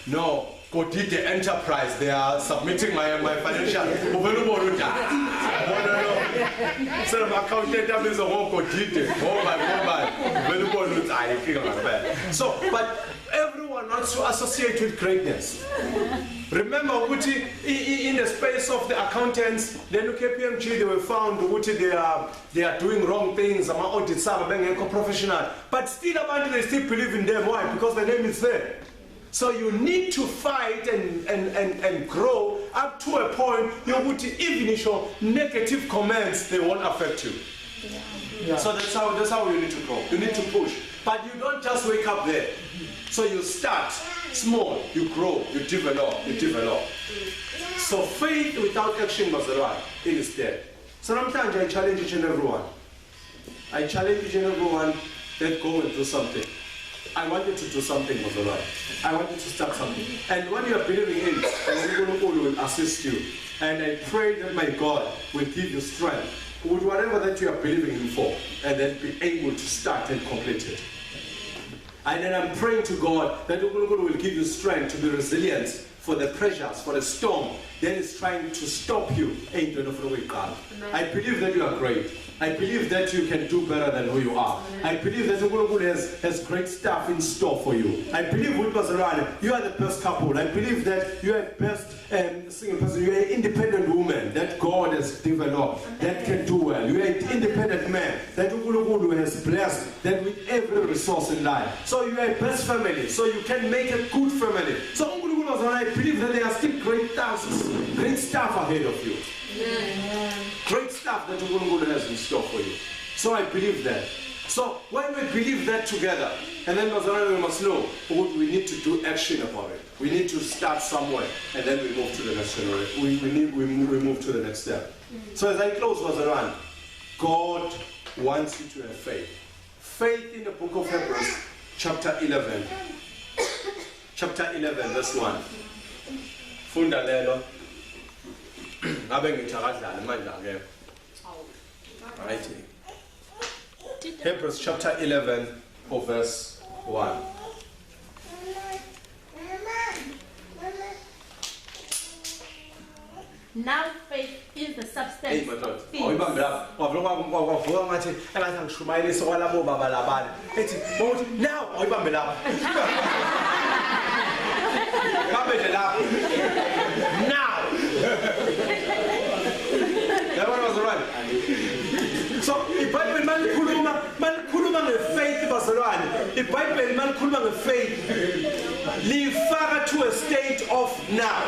no. Go did the enterprise, they are submitting my financial. So my accountant is a whole So, but everyone wants to associate with greatness. Remember, Uti, in the space of the accountants, then KPMG, they were found Uti, they are doing wrong things, audit professional, but still they still believe in them. Why? Because the name is there. So you need to fight and grow up to a point even if your negative comments they won't affect you. Yeah. So that's how you need to go. You need to push. But you don't just wake up there. So you start small, you grow, you develop. So faith without action was right. It is dead. So sometimes I challenge each and everyone. I challenge each and everyone that go and do something. I want you to do something, Mozolai. I want you to start something. And what you are believing in, and will assist you. And I pray that my God will give you strength with whatever that you are believing in for, and then be able to start and complete it. And then I'm praying to God that God will give you strength to be resilient for the pressures, for the storm that is trying to stop you. I believe that you are great. I believe that you can do better than who you are. I believe that God has great stuff in store for you. I believe you are the best couple. I believe that you are the best single person. You are an independent woman that God has developed, that can do well. You are an independent man that God has blessed that with every resource in life. So you are a best family. So you can make a good family. So I believe that there are still great stuff ahead of you. Yeah. Great stuff that God has in store for you. So I believe that. So when we believe that together, and then we must know what we need to do action about it. We need to start somewhere, and then we move to the next generation. We move to the next step. So as I close, Mazaran, God wants you to have faith. Faith in the book of Hebrews, chapter 11. Chapter 11, verse 1. Funda lelo. Right. Hebrews chapter 11, verse 1. Now faith is the Hey substance madoda, of things. awuyibambe lapha. Wavuka ngathi engathi angishumayelise kwalabo baba labana. Ethi, "Mawuthi now awuyibambe lapha." Bambe nje lapha. Now. Yabona bazalwane. So iBhayibheli malikhuluma ngefaith bazalwane. iBhayibheli malikhuluma ngefaith lifaka to a state of now.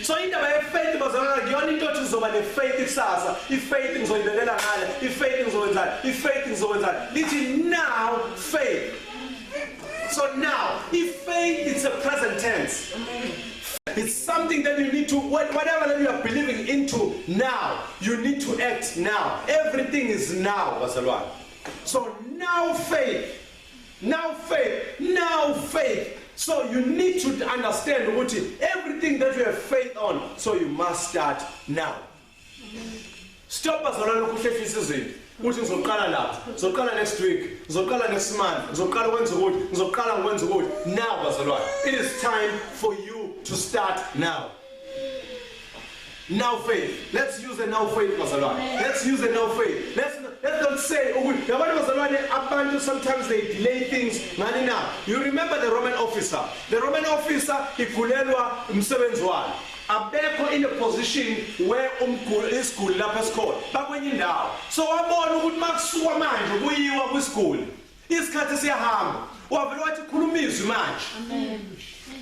So indaba yefaith bazalwane ngiyona into othi uzoba nefaith kusasa. Ifaith ngizoyibekela ngale, ifaith ngizowenza, ifaith ngizowenza. Lithi now faith. So now, if faith is a present tense. It's something that you need to, whatever that you are believing into now, you need to act now. Everything is now, bazalwane. So now faith, now faith, now faith. So you need to understand what everything that you have faith on, so you must start now. Stop bazalwane ukuhlefisa izinto. Uthi ngizoqala lapha, ngizoqala next week, ngizoqala next month, ngizoqala ukwenza ukuthi, ngizoqala ngikwenza ukuthi. Now bazalwane, it is time for you to start now. Now faith. Let's use a now faith bazalwane. Let's use a now faith. Let's not say yabona bazalwane abantu sometimes they delay things ngani na. You remember the Roman officer. The Roman officer igulelwa umsebenzi wakhe. Abekho in a position where isiguli lapha esikhona bakwenye indawo. So wabona ukuthi makusuka manje kuyiwa kwisiguli. Isikhathi siyahamba. Wavele wathi khuluma izwi manje. Amen.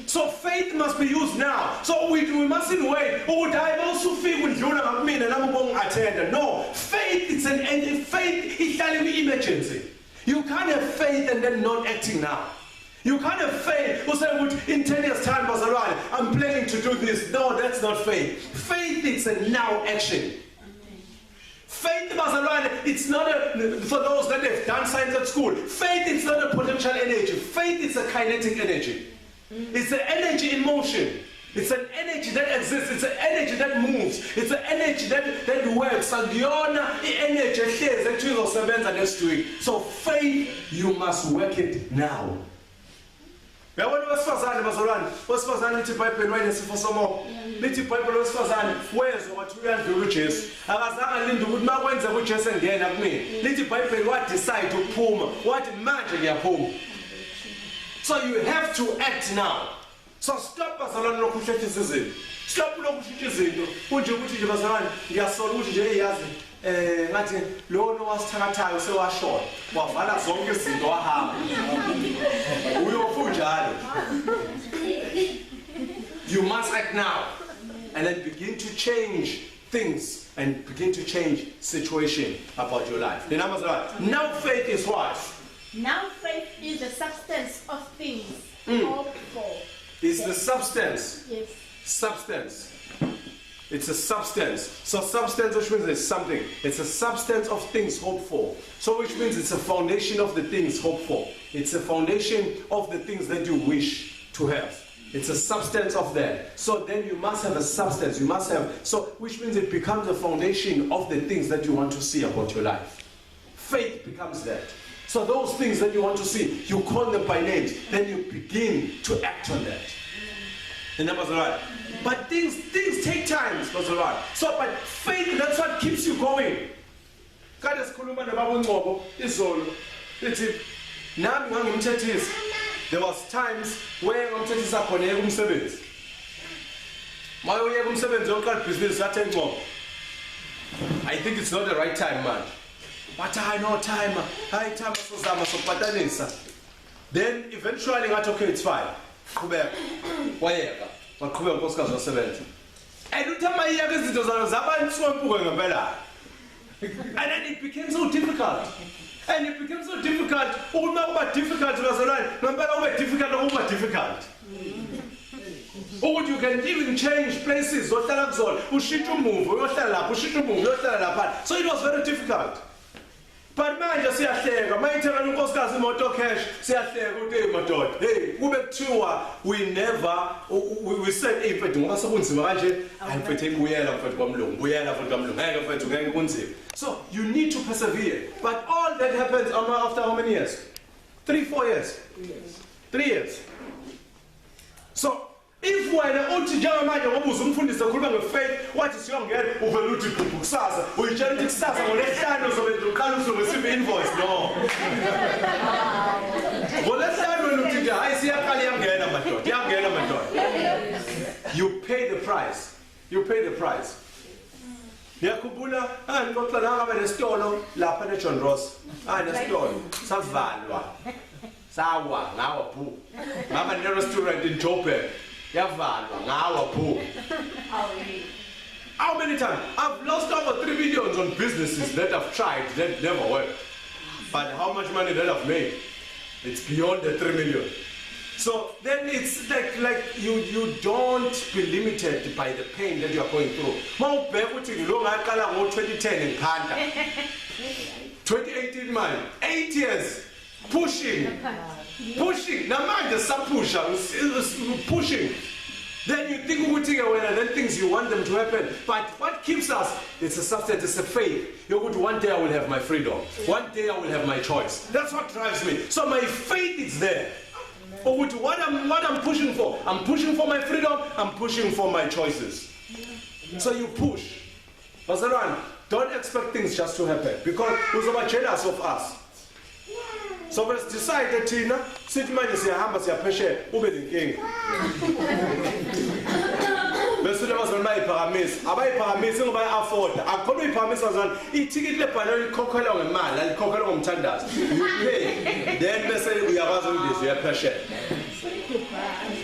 So faith must be used now. So we mustn't wait. Oh, no, faith is faith is telling emergency. You can't have faith and then not acting now. You can't have faith who say, in 10 years' time, I'm planning to do this. No, that's not faith. Faith is a now action. Faith, it's not for those that have done science at school. Faith is not a potential energy. Faith is a kinetic energy. It's an energy in motion. It's an energy that exists. It's an energy that moves. It's an energy that works. And the energy next week. So faith, you must work it now. Yabona wesifazane bazalwane, wesifazane lithi iBhayibheli wayenesifo somoya. Lithi iBhayibheli wesifazane wezwa wathi uyandlula uJesu. Akazange linde ukuthi makwenza uJesu engena kumina. Lithi iBhayibheli wa decide ukuphuma. Wathi manje ngiyaphuma. So you have to act now. So stop bazalwane lokuhlethisa izinto. Stop lokushintsha izinto. Kunje ukuthi nje bazalwane ngiyasola ukuthi nje eyazi ngathi lo wasithakathayo sewashona. Wavala zonke izinto wahamba. Uyofunjalo. You must act now and then begin to change things and begin to change situation about your life. The numbers are right. Now faith is what? Now faith is the substance of things hoped for. It's the substance. Yes. Substance. It's a substance. So substance, which means it's something. It's a substance of things hoped for. So which means it's a foundation of the things hoped for. It's a foundation of the things that you wish to have. It's a substance of that. So then you must have a substance. You must have, so which means it becomes a foundation of the things that you want to see about your life. Faith becomes that. So those things that you want to see, you call them by names. Then you begin to act on that. And that was right. But things take time, was right. So but faith, that's what keeps you going. God has there was times where I think it's not the right time, man. But I know time. Then eventually I got okay, it's fine. And then it became so difficult. And it became so difficult. Oh, no, difficult was right. No matter difficult. Oh, you can even change places. So it was very difficult. But man, just hey, we never, we said, so you need to persevere. But all that happens after how many years? 3-4 years? Yes. 3 years. So if wena uthi njengamanje ngoba uzumfundisa khuluma ngefaith wathi siyongena uvela uthi phuphu kusasa uyitshela ukuthi kusasa ngoLesihlanu uzobe uqala uzorecieve invoice no ngoLesihlanu wena uthi hayi siyaqala iyangena madoda you pay the price ngiyakhumbula ngixoxa ngabe nesitolo lapha neJohn Ross nesitolo savalwa sawa ngawa phu ngaba ne-restaurant in Joburg yavalwa ngawa phu. How many times? I've lost over 3 million on businesses that I've tried that never worked. But how much money that I've made? It's beyond the 3 million. So then it's like you don't be limited by the pain that you are going through. Mawubheka uthi ngilongaqala ngo2010 in Khanda. 2018 man, 8 years pushing. Namanje sapusha pushing. Then you think then things you want them to happen. But what keeps us? It's a substance, it's a faith. You're good, one day I will have my freedom. One day I will have my choice. That's what drives me. So my faith is there. But what I'm pushing for? I'm pushing for my freedom, I'm pushing for my choices. So you push. Bazalwane, don't expect things just to happen because uzoba jealous of us. So let's decide that Tina, sithi manje siyahamba siyaphesheya ube lenkinga. Bese labazalwane bayiphakamisa, abayiphakamisa ngoba afford. Akukho uyiphakamisa bazalwane, ithikithi lebhanoyi likhokhelwa ngemali, alikhokhelwa ngomthandazo. You pay. Then bese uyakwazi ukuthi uyaphesheya.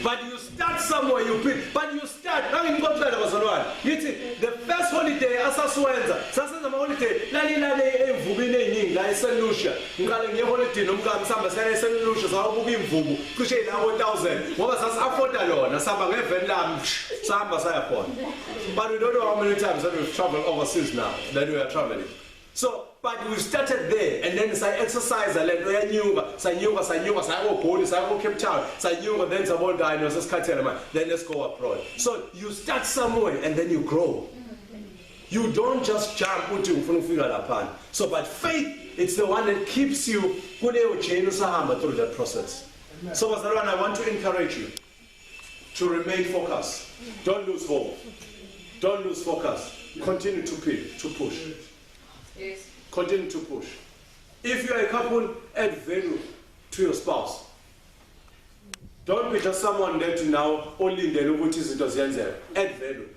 But you start somewhere, you pay. But you start. Ngingixoxela bazalwane. Yithi the first holiday asasiwenza, sasenza ama holiday lali emvubini eziningi la eSalusia. Ngiqale ngiye holiday nomkami sihamba siya eSalusia sabuka imvubu cishe la 1000 ngoba sasi-afforda lona sihamba ngeveni lami sahamba saya khona. But we don't know how many times that we've traveled overseas now that we are traveling. So, but we started there, and then I exercise a little. Sayanyuka, sayo Goli, sayo Cape Town, sayanyuka, then some guy knows then let's go abroad. So you start somewhere, and then you grow. You don't just jump into. So, but faith, it's the one that keeps you through that process. So, Bazalwane, I want to encourage you to remain focused. Don't lose hope. Don't lose focus. Continue to push. Yes. Continue to push. If you are a couple, add value to your spouse. Don't be just someone that now only in the Lubutis it does answer. Add value.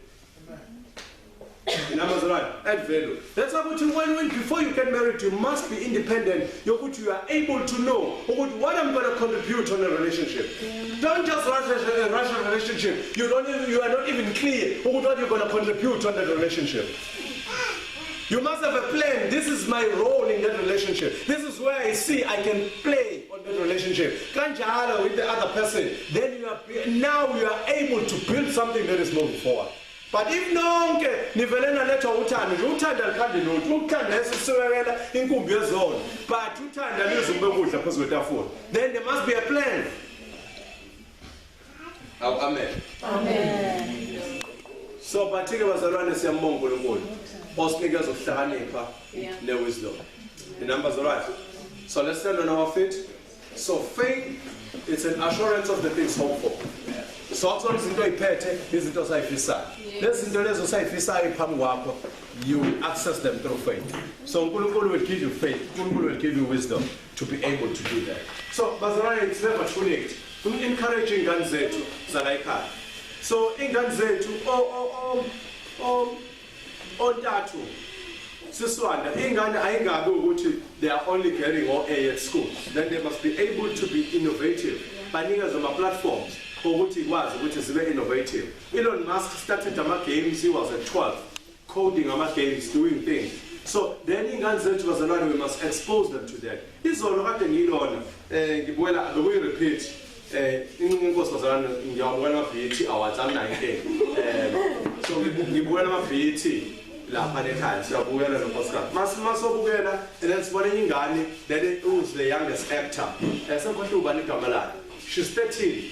Add value. That's when before you get married, you must be independent. You are able to know what I'm going to contribute on a relationship. Don't just rush a relationship. You are not even clear what you're going to contribute on the relationship. You must have a plan. This is my role in that relationship. This is where I see I can play on that relationship. Kanjalo with the other person. Then now you are able to build something that is moving forward. But if no, nivelena leto utanda kandi no, utanda esisiwela inkumbi yezona. But utanda lizumbe kudla phezu kwetafula. Then there must be a plan. Amen. Amen. So bathike bazalwane siyambonga uNkulunkulu. Osinikeza ukuhlakanipha ne-wisdom. The numbers are right. So let's stand on our feet. So faith is an assurance of the things hoped for. So akuzo izinto oyiphethe izinto osayifisayo. Lezi zinto lezo osayifisayo phambi kwakho, you access them through faith. So uNkulunkulu will give you faith. uNkulunkulu will give you wisdom to be able to do that. So bazalwane, it's never too late. Encourage ingane zethu zala ekhaya. So ingane zethu ontatu siswanda ingane ayingabe ukuthi they are only getting all A at school. Then they must be able to be innovative. Banikeza ama platforms ukuthi ikwazi ukuthi zibe innovative. Elon Musk started ama-games, he was at 12, coding ama-games, doing things. So then ingane zethu bazalwane, we must expose them to that. Izolo kade ngilona ngibuyela repeat inkosi bazalwane ngiyabona ama-VAT awards am-19. So ngibuyela ama-VAT lapha ekhaya siyabukela nonkosikazi masobukela and then sibone ingane that is the youngest actor esekhohle ubani igama lakhe. She's 13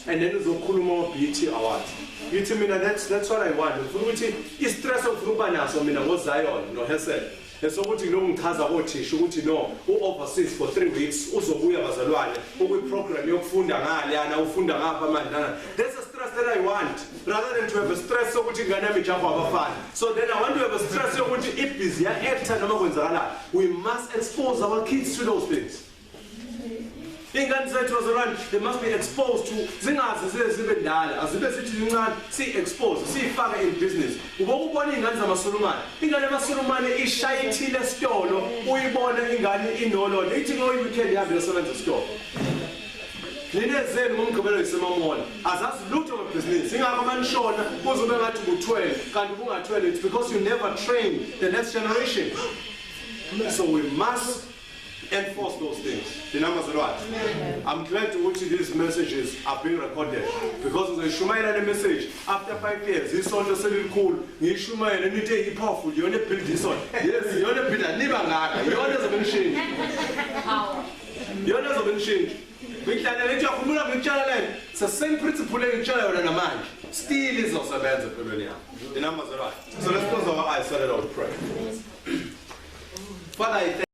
and then uzokhuluma ama-BET awards. Yithi mina that's what I want. Ufuna ukuthi i-stress okufuna ukuba naso mina ngoZion noHessel esokuthi lo ngichaza othisha ukuthi no u-overseas for 3 weeks uzobuya bazalwane ukwi-program yokufunda ngale ufunda ngapha manje. That's a stress that I want rather than to have a stress sokuthi ingane yami ijapha abafana. So then I want to have a stress yokuthi ibhizi ya-actor noma kwenzakala. We must expose our kids to those things. Ingane zethu bazalwane, they must be exposed to zingazi zibe ndala azibe sithi zincane si-expose siyifake in business. Ubona ingane zamaSulumane, ingane yamaSulumane ishayithile esitolo uyibona ingane inololo ithi ngoyi weekend ihambe yosebenza esitolo. Ninezeni ngomgqibelo yisemamona azazi lutho ngebhizinisi ingakho manishona kuzobe ngathi ku-12 kanti kunga-12. It's because you never train the next generation. So we must enforce those things. I'm glad to watch these messages are being recorded because the Shumaila message after 5 years, this song is really cool. You Shumaila and you powerful. You only build this one. Yes, you only build a Nibanga. You only have been changed. You only have been changed. It's the same principle in China and a man. Still is also a bad opinion. The numbers are right. So let's close our eyes so that I will pray. Father, I thank